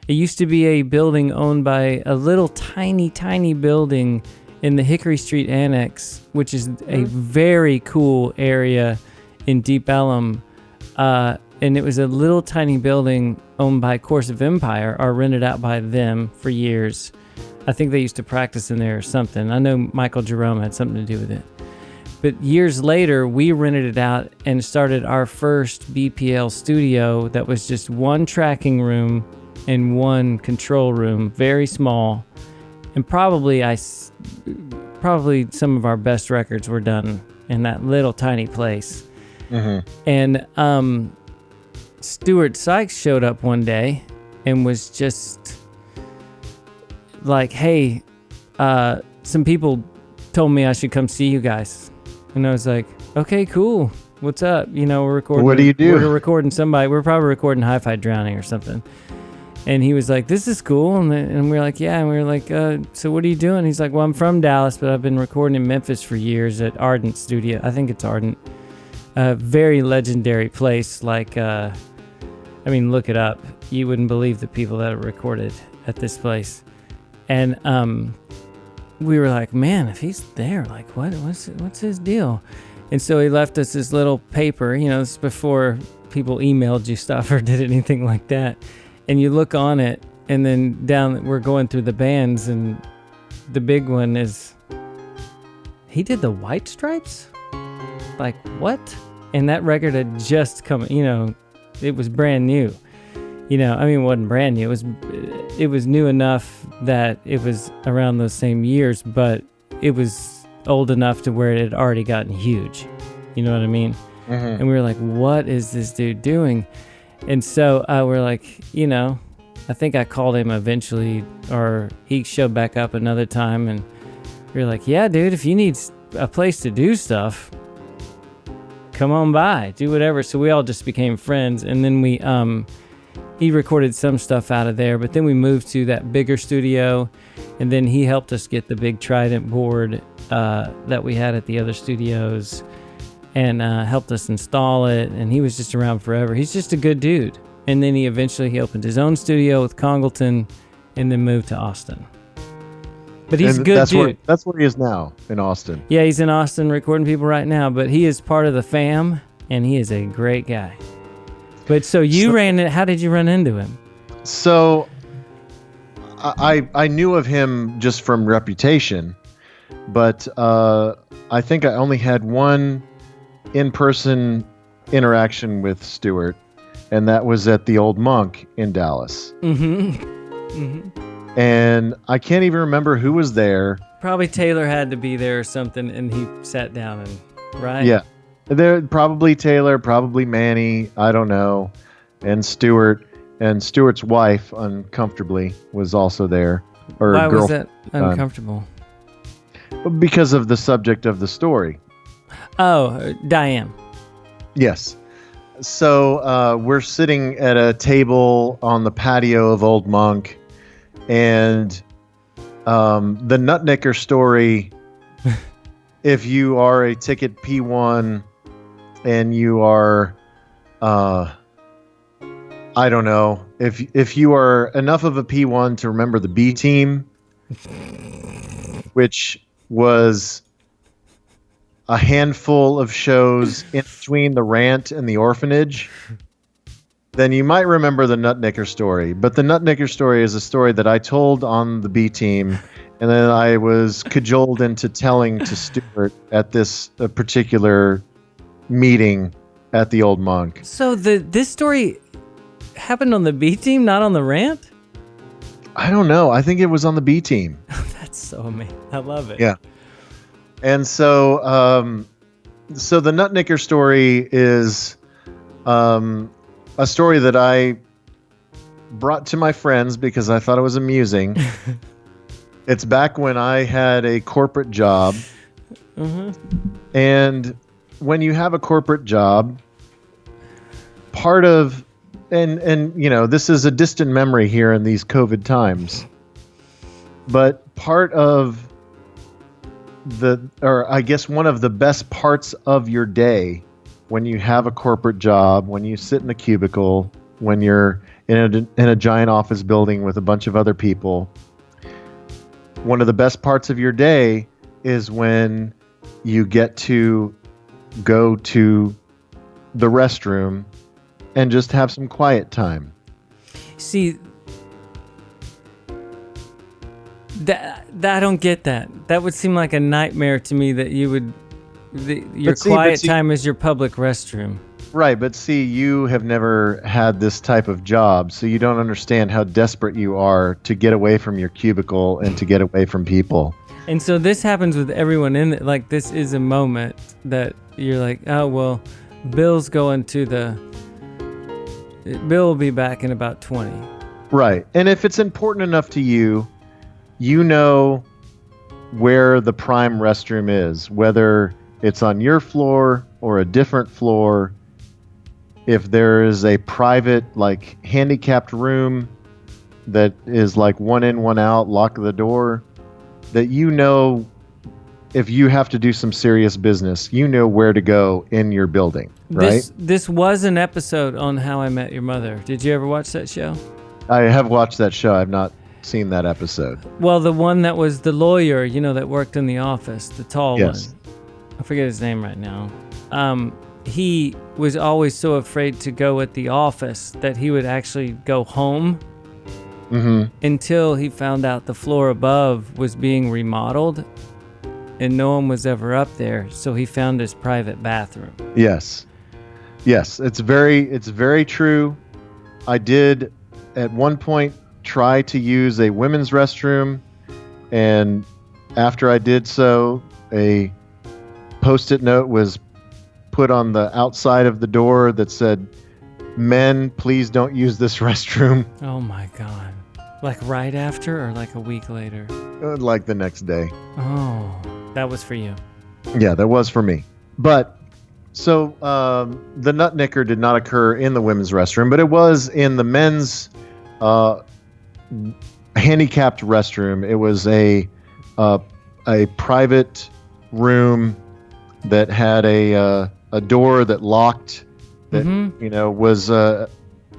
It used to be a building owned by a little tiny building in the Hickory Street Annex, which is a very cool area in Deep Ellum. And it was a little tiny building owned by Course of Empire, or rented out by them for years. I think they used to practice in there or something. I know Michael Jerome had something to do with it. But years later, we rented it out and started our first BPL studio that was just one tracking room and one control room, very small. And probably some of our best records were done in that little tiny place. Mm-hmm. And Stuart Sykes showed up one day and was just like, hey, some people told me I should come see you guys. And I was like, okay, cool. What's up? We're recording. What do you do? We're recording somebody. We're probably recording Hi-Fi Drowning or something. And he was like, this is cool. And we were like, yeah. And we were like, so what are you doing? He's like, well, I'm from Dallas, but I've been recording in Memphis for years at Ardent Studio. I think it's Ardent. A very legendary place. Like, look it up. You wouldn't believe the people that have recorded at this place. And we were like, man, if he's there, like, what's his deal? And so he left us this little paper. This is before people emailed you stuff or did anything like that. And you look on it, and then down, we're going through the bands, and the big one is, he did the White Stripes? Like, what? And that record had just come, it was brand new. It wasn't brand new. It was new enough that it was around those same years, but it was old enough to where it had already gotten huge. You know what I mean? Mm-hmm. And we were like, what is this dude doing? And so we're like, I think I called him eventually, or he showed back up another time, and we were like, yeah, dude, if you need a place to do stuff, come on by, do whatever. So we all just became friends, and then he recorded some stuff out of there, but then we moved to that bigger studio, and then he helped us get the big Trident board that we had at the other studios, and helped us install it, and he was just around forever. He's just a good dude. And then he opened his own studio with Congleton, and then moved to Austin. But he's a good dude. That's where he is now, in Austin. Yeah, he's in Austin recording people right now, but he is part of the fam, and he is a great guy. But so how did you run into him? So I knew of him just from reputation, but I think I only had one in-person interaction with Stuart, and that was at the Old Monk in Dallas. Mm-hmm. Mm-hmm. And I can't even remember who was there. Probably Taylor had to be there or something, and he sat down right? Yeah. There, probably Taylor, probably Manny, I don't know, and Stuart, and Stuart's wife, uncomfortably, was also there. Why was that uncomfortable? Because of the subject of the story. Oh, Diane. Yes. So we're sitting at a table on the patio of Old Monk, and the Nutnicker story, if you are a ticket P1 and you are, I don't know, if you are enough of a P1 to remember the B Team, which was a handful of shows in between the Rant and the Orphanage, then you might remember the Nutnicker story. But the Nutnicker story is a story that I told on the B Team, and then I was cajoled into telling to Stuart at this particular meeting at the Old Monk. So this story happened on the B Team, not on the Rant? I don't know. I think it was on the B Team. That's so amazing. I love it. Yeah. And so the Nutnicker story is a story that I brought to my friends because I thought it was amusing. It's back when I had a corporate job. And when you have a corporate job, part of, and you know, this is a distant memory here in these COVID times, but part of I guess one of the best parts of your day when you have a corporate job, when you sit in a cubicle, when you're in a giant office building with a bunch of other people, one of the best parts of your day is when you get to go to the restroom and just have some quiet time. See, that I don't get that. That would seem like a nightmare to me that you would your quiet time is your public restroom. Right, but see, you have never had this type of job, so you don't understand how desperate you are to get away from your cubicle and to get away from people. And so this happens with everyone in it. Like, this is a moment that you're like, oh, well, Bill's going to Bill will be back in about 20. Right, and if it's important enough to you, you know where the prime restroom is, whether it's on your floor or a different floor. If there is a private, like, handicapped room that is like one in, one out, lock the door, that you know if you have to do some serious business, you know where to go in your building, right? This was an episode on How I Met Your Mother. Did you ever watch that show? I have watched that show. I've not seen that episode. Well, the one that was the lawyer, you know, that worked in the office, the tall one. I forget his name right now. He was always so afraid to go at the office that he would actually go home until he found out the floor above was being remodeled and no one was ever up there. So he found his private bathroom. Yes. It's very true. I did at one point try to use a women's restroom, and after I did so, a Post-it note was put on the outside of the door that said, "Men, please don't use this restroom." Oh my God. Like right after or like a week later? Like the next day. Oh, that was for you. Yeah, that was for me. But so the Nutnicker did not occur in the women's restroom, but it was in the men's handicapped restroom. It was a private room that had a door that locked, that you know was that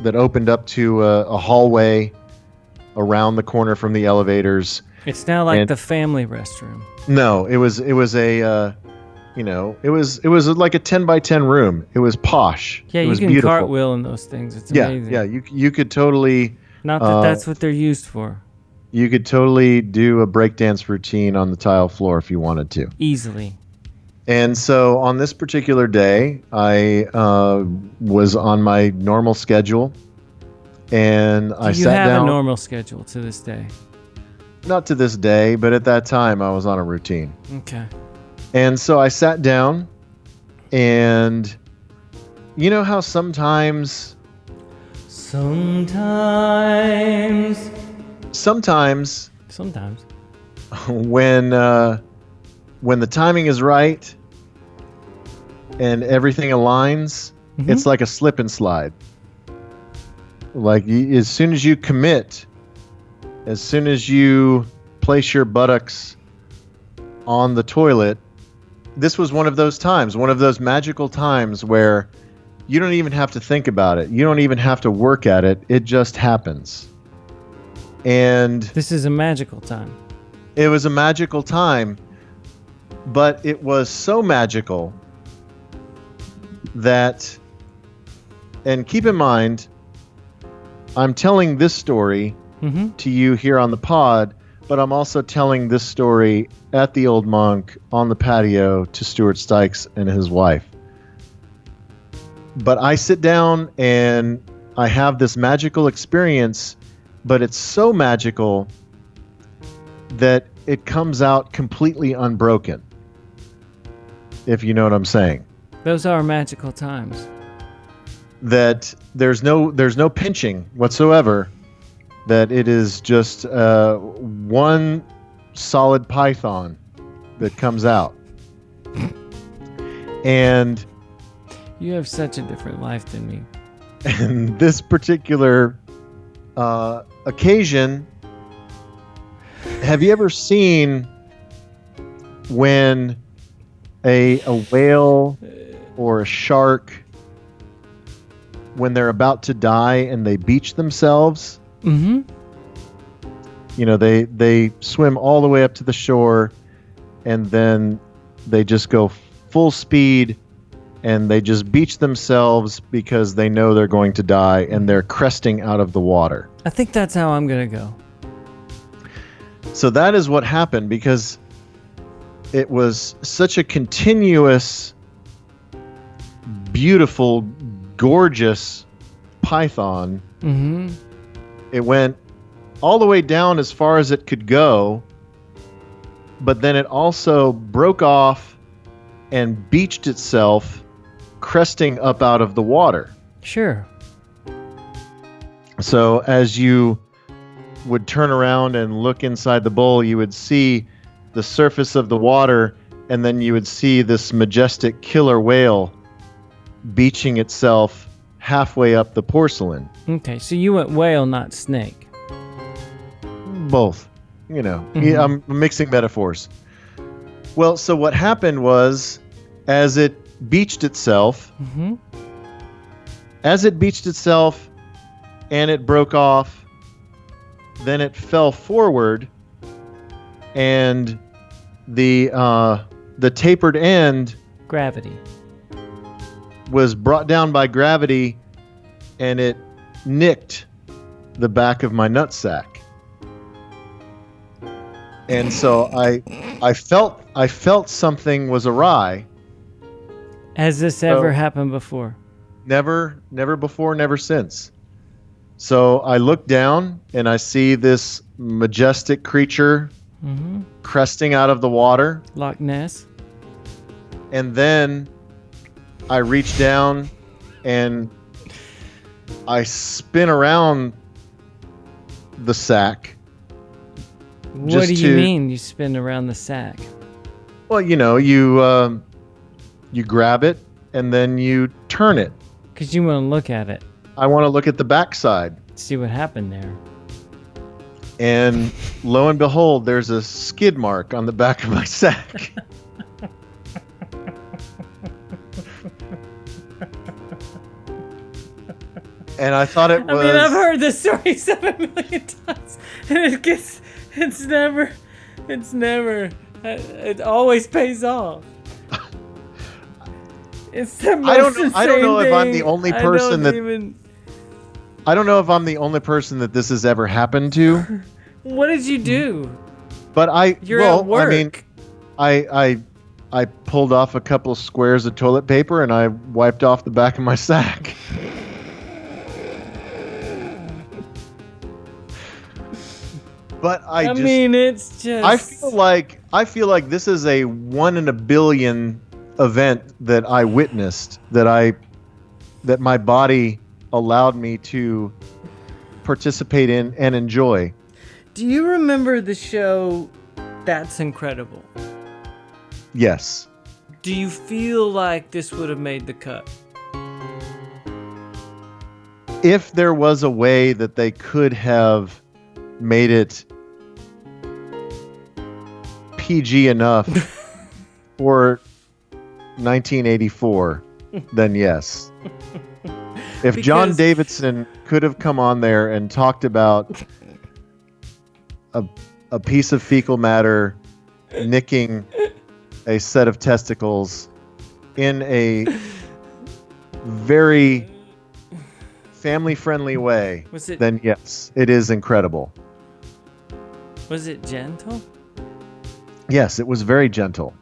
opened up to a hallway around the corner from the elevators. It's now like the family restroom. No, it was a you know, it was like a 10 by 10 room. It was posh. Yeah, it was you can beautiful. cartwheel in those things. It's amazing. Yeah, you could totally. Not that that's what they're used for. You could totally do a breakdance routine on the tile floor if you wanted to. Easily. And so on this particular day, I was on my normal schedule, and I sat down. You have a normal schedule to this day? Not to this day, but at that time I was on a routine. Okay. And so I sat down, and you know how sometimes when the timing is right and everything aligns, It's like a slip and slide. Like as soon as you commit, as soon as you place your buttocks on the toilet, this was one of those times, one of those magical times where you don't even have to think about it. You don't even have to work at it. It just happens. And this is a magical time. It was a magical time, but it was so magical that, and keep in mind, I'm telling this story to you here on the pod, but I'm also telling this story at the Old Monk on the patio to Stuart Stykes and his wife. But I sit down and I have this magical experience, but it's so magical that it comes out completely unbroken, if you know what I'm saying. Those are magical times. That there's no pinching whatsoever, that it is just one solid python that comes out. And you have such a different life than me. And this particular occasion, have you ever seen when a whale or a shark, when they're about to die and they beach themselves? You know, they swim all the way up to the shore and then they just go full speed and they just beach themselves because they know they're going to die and they're cresting out of the water. I think that's how I'm going to go. So that is what happened, because it was such a continuous, beautiful, gorgeous python. It went all the way down as far as it could go, but then it also broke off and beached itself, cresting up out of the water. Sure. So as you would turn around and look inside the bowl, you would see the surface of the water, and then you would see this majestic killer whale beaching itself halfway up the porcelain. Okay, so you went whale, not snake. Both. You know, I'm mixing metaphors. Well, so what happened was, as it beached itself, and it broke off, then it fell forward, and the tapered end, gravity, was brought down by gravity, and it nicked the back of my nutsack. And so I felt something was awry. Has this ever happened before? Never before, never since. So I look down and I see this majestic creature cresting out of the water. Loch Ness. And then I reach down and I spin around the sack. What do you mean you spin around the sack? Well, you know, you grab it and then you turn it. Because you want to look at it. I want to look at the backside. See what happened there. And lo and behold, there's a skid mark on the back of my sack. And I thought it was... I mean, I've heard this story 7 million times. And it always pays off. It's the most I don't know if I'm the thing. only person I don't know if I'm the only person that this has ever happened to. What did you do? But You're at work. I mean, I pulled off a couple squares of toilet paper and I wiped off the back of my sack. But I mean, it's just... I feel like this is a 1 in a billion event that I witnessed, that my body allowed me to participate in and enjoy. Do you remember the show That's Incredible? Yes. Do you feel like this would have made the cut? if there was a way that they could have made it PG enough for 1984, then yes. If John Davidson could have come on there and talked about a piece of fecal matter nicking a set of testicles in a very family-friendly way, then yes, it is incredible. Was it gentle? Yes, it was very gentle.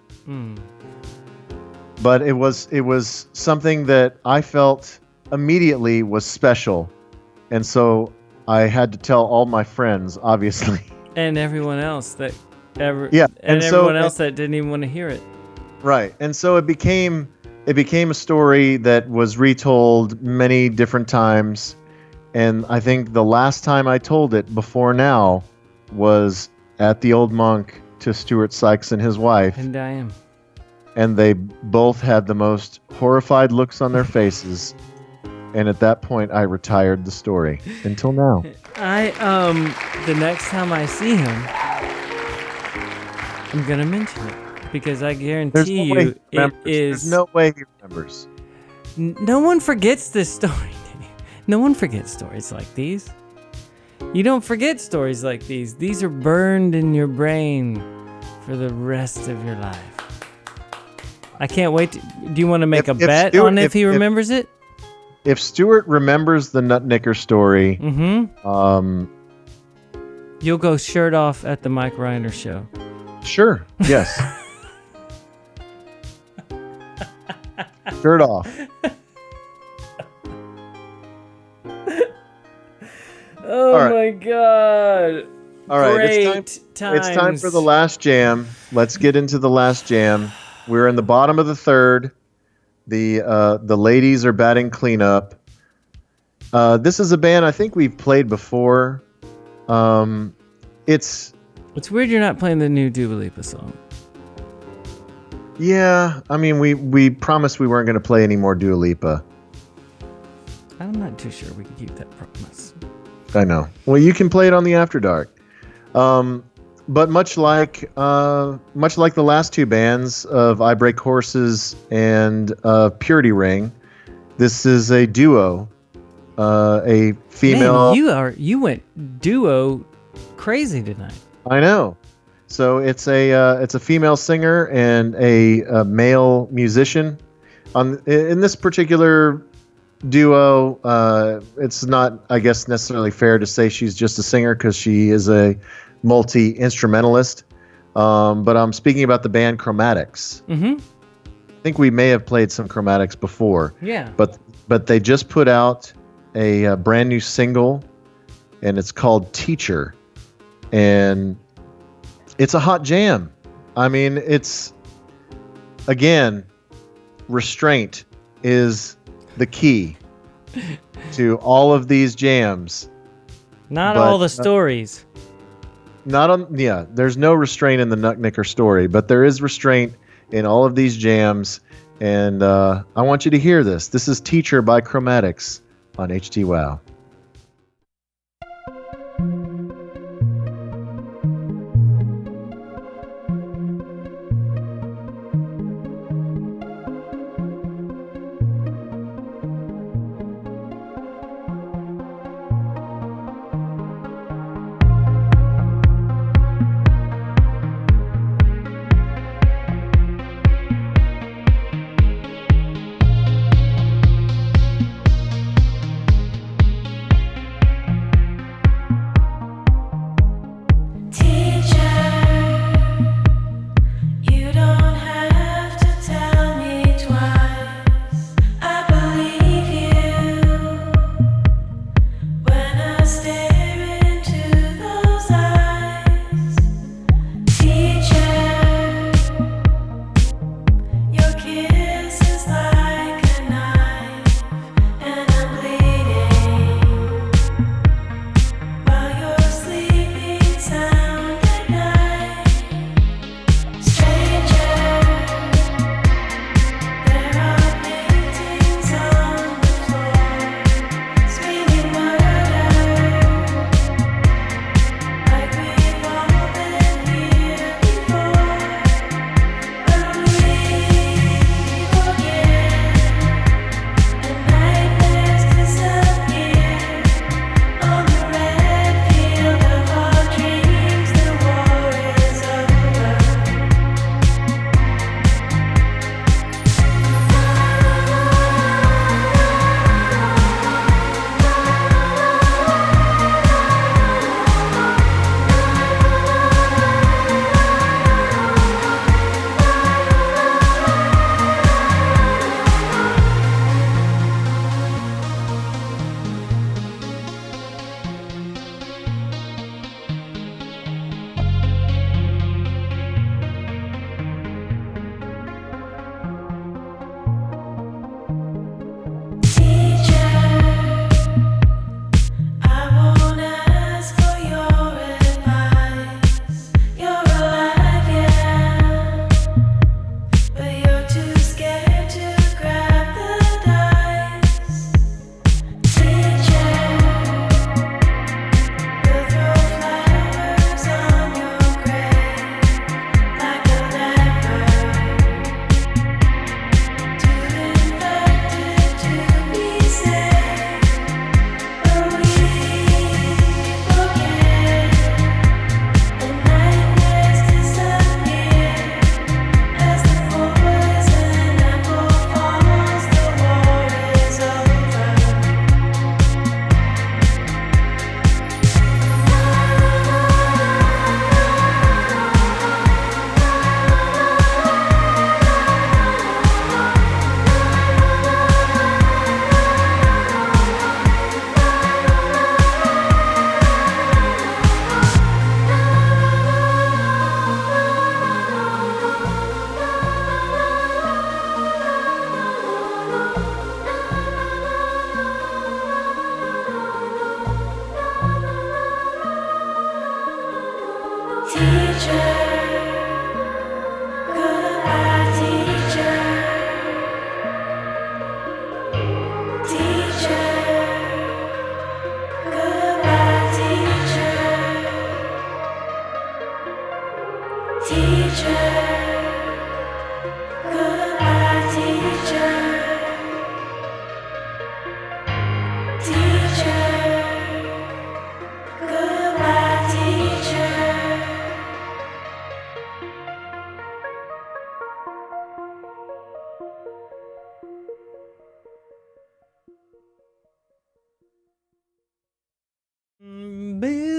But it was something that I felt immediately was special, and so I had to tell all my friends, obviously, and everyone else that that didn't even want to hear it. Right, and so it became a story that was retold many different times, and I think the last time I told it before now was at the Old Monk to Stuart Sykes and his wife. And I am. And they both had the most horrified looks on their faces. And at that point, I retired the story. Until now. The next time I see him, I'm going to mention it. Because I guarantee you it is... There's no way he remembers. No one forgets this story. No one forgets stories like these. You don't forget stories like these. These are burned in your brain for the rest of your life. I can't wait. Do you want to make a bet on if he remembers it? If Stuart remembers the Nutnicker story, you'll go shirt off at the Mike Reiner show. Sure. Yes. Shirt off. Oh my God. All right. Great It's time for the last jam. Let's get into the last jam. We're in the bottom of the third. The ladies are batting cleanup. This is a band I think we've played before. It's weird you're not playing the new Dua Lipa song. Yeah, I mean we promised we weren't going to play any more Dua Lipa. I'm not too sure we can keep that promise. I know. Well, you can play it on the After Dark. But much like the last two bands of I Break Horses and Purity Ring, this is a duo, a female. Man, you went duo crazy tonight. I know. So it's a female singer and a male musician. In this particular duo, it's not, I guess, necessarily fair to say she's just a singer because she is a multi-instrumentalist. But I'm speaking about the band Chromatics. Mm-hmm. I think we may have played some Chromatics before. Yeah. But they just put out a brand new single, and it's called Teacher. And it's a hot jam. I mean, it's, again, restraint is the key to all of these jams. Not all the stories. There's no restraint in the Nutnicker story, but there is restraint in all of these jams. And I want you to hear this. This is Teacher by Chromatics on HTWOW.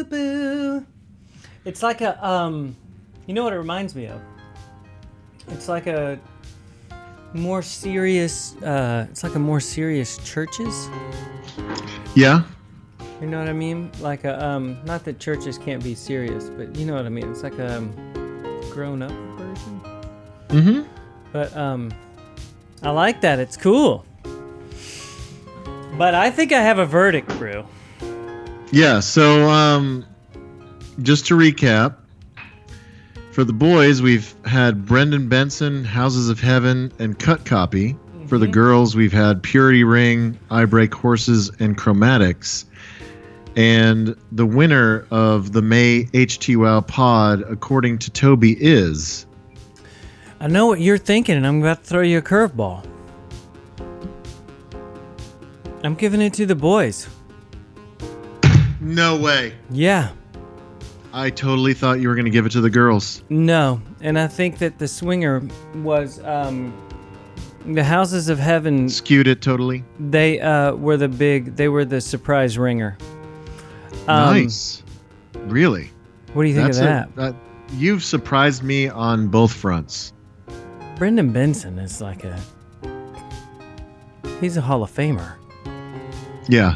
boo boo. It's like a you know what it reminds me of? It's like a more serious. It's like a more serious churches. Yeah. You know what I mean? Like a not that churches can't be serious, but you know what I mean. It's like a grown-up version. Mm-hmm. But I like that. It's cool. But I think I have a verdict, Brew. Yeah. So just to recap, for the boys, we've had Brendan Benson, Houses of Heaven, and Cut Copy. Mm-hmm. For the girls, we've had Purity Ring, I Break Horses, and Chromatics. And the winner of the May HTWOWpod, according to Toby, is... I know what you're thinking, and I'm about to throw you a curveball. I'm giving it to the boys. No way. Yeah. I totally thought you were going to give it to the girls. No, and I think that the swinger was the Houses of Heaven. Skewed it totally. They were the surprise ringer. Nice. Really? What do you think of that? You've surprised me on both fronts. Brendan Benson is he's a Hall of Famer. Yeah.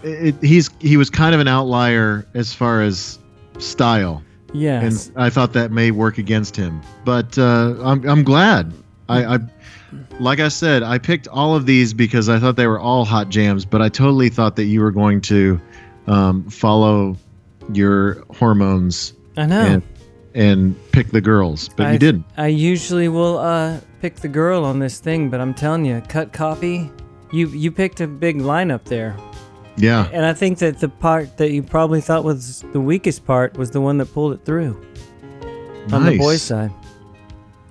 He was kind of an outlier as far as style. Yes. And I thought that may work against him. But I'm glad. I like I said, I picked all of these because I thought they were all hot jams, but I totally thought that you were going to follow your hormones. I know. And pick the girls, but you didn't. I usually will pick the girl on this thing, but I'm telling you, Cut Copy, you picked a big lineup there. Yeah. And I think that the part that you probably thought was the weakest part was the one that pulled it through. Nice. On the boys' side.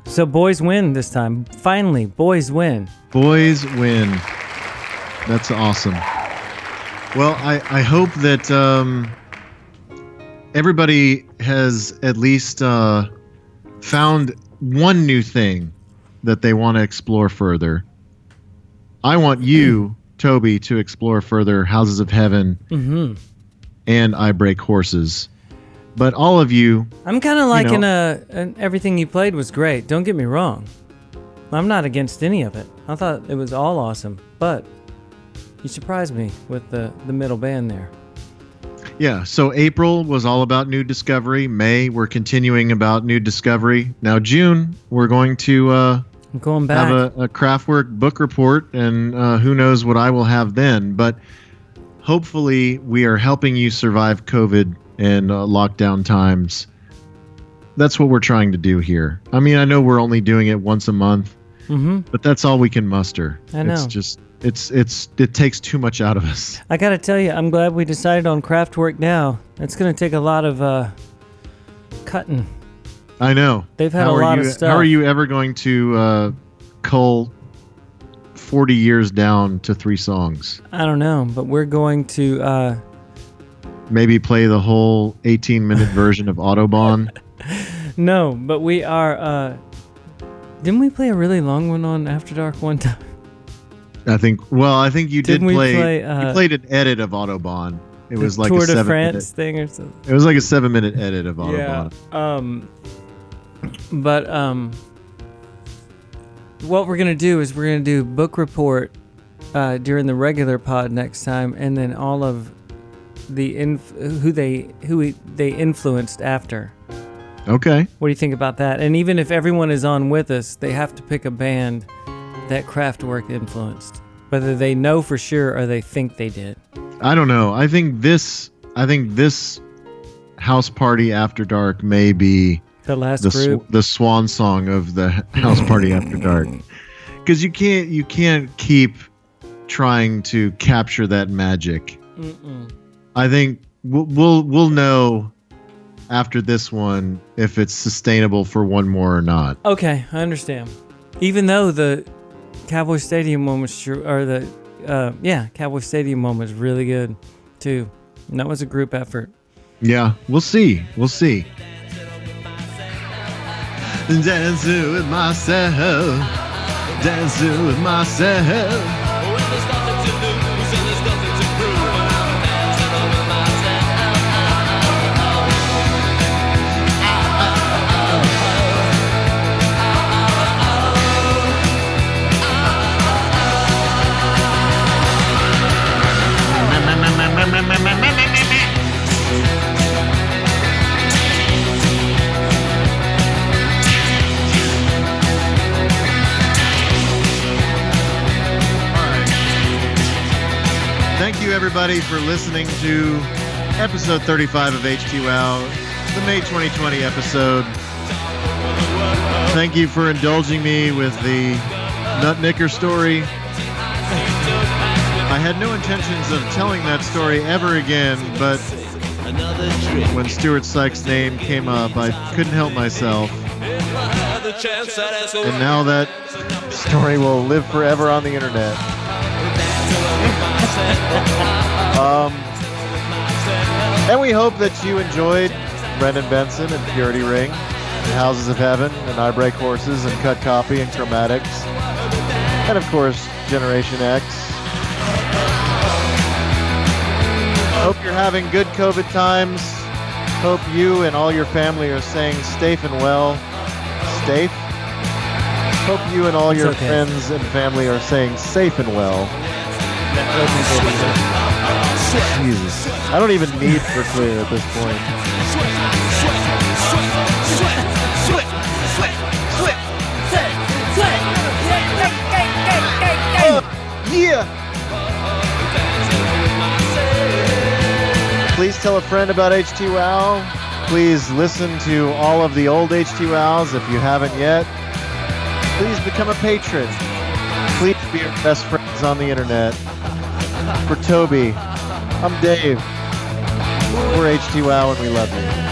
So boys win this time. Finally, boys win. Boys win. That's awesome. Well, I hope that everybody has at least found one new thing that they want to explore further. I want you, Toby, to explore further Houses of Heaven and I Break Horses. But all of you... I'm kind of liking everything you played was great. Don't get me wrong. I'm not against any of it. I thought it was all awesome. But you surprised me with the middle band there. Yeah, so April was all about new discovery. May, we're continuing about new discovery. Now June, we're going to I'm going back. have a Craftwork book report, and who knows what I will have then. But hopefully we are helping you survive COVID and lockdown times. That's what we're trying to do here. I mean, I know we're only doing it once a month, but that's all we can muster. I know. It's just... It takes too much out of us. I gotta tell you, I'm glad we decided on Craftwork now. It's gonna take a lot of cutting. I know. They've had a lot of stuff. How are you ever going to cull 40 years down to 3 songs? I don't know, but we're going to maybe play the whole 18-minute version of Autobahn. No, but we are. Didn't we play a really long one on After Dark one time? I think you did play. You played an edit of Autobahn. It was like Tour a de 7-minute France thing or something. It was like a 7-minute edit of Autobahn. Yeah. What we're gonna do is we're gonna do book report during the regular pod next time, and then all of the who they influenced after. Okay. What do you think about that? And even if everyone is on with us, they have to pick a band that Craftwork influenced, whether they know for sure or they think they did. I don't know. I think this House Party After Dark may be the last group, the swan song of the House Party After Dark, because you can't keep trying to capture that magic. I think we'll know after this one if it's sustainable for one more or not. Okay, I understand. Even though the Cowboy Stadium one was Cowboy Stadium one was really good too. And that was a group effort. Yeah, we'll see. Dancing with myself. Dancing with myself. When there's nothing to lose and there's nothing to prove, and I'm dancing with myself. everybody, for listening to episode 35 of HTWOW, the May 2020 episode. Thank you for indulging me with the Nutnicker story. I had no intentions of telling that story ever again, but when Stuart Sykes' name came up, I couldn't help myself. And now that story will live forever on the internet. And we hope that you enjoyed Brendan Benson and Purity Ring, and Houses of Heaven, and I Break Horses, and Cut Copy, and Chromatics, and of course, Generation X. Hope you're having good COVID times. Hope you and all your family are staying safe and well. Safe? Hope you and all your friends and family are staying safe and well. Jesus. I don't even need for clear at this point. Yeah! Please tell a friend about HTWOW. Please listen to all of the old HTWOWs if you haven't yet. Please become a patron. Please be your best friends on the internet. For Toby, I'm Dave. We're HTWOW and we love you.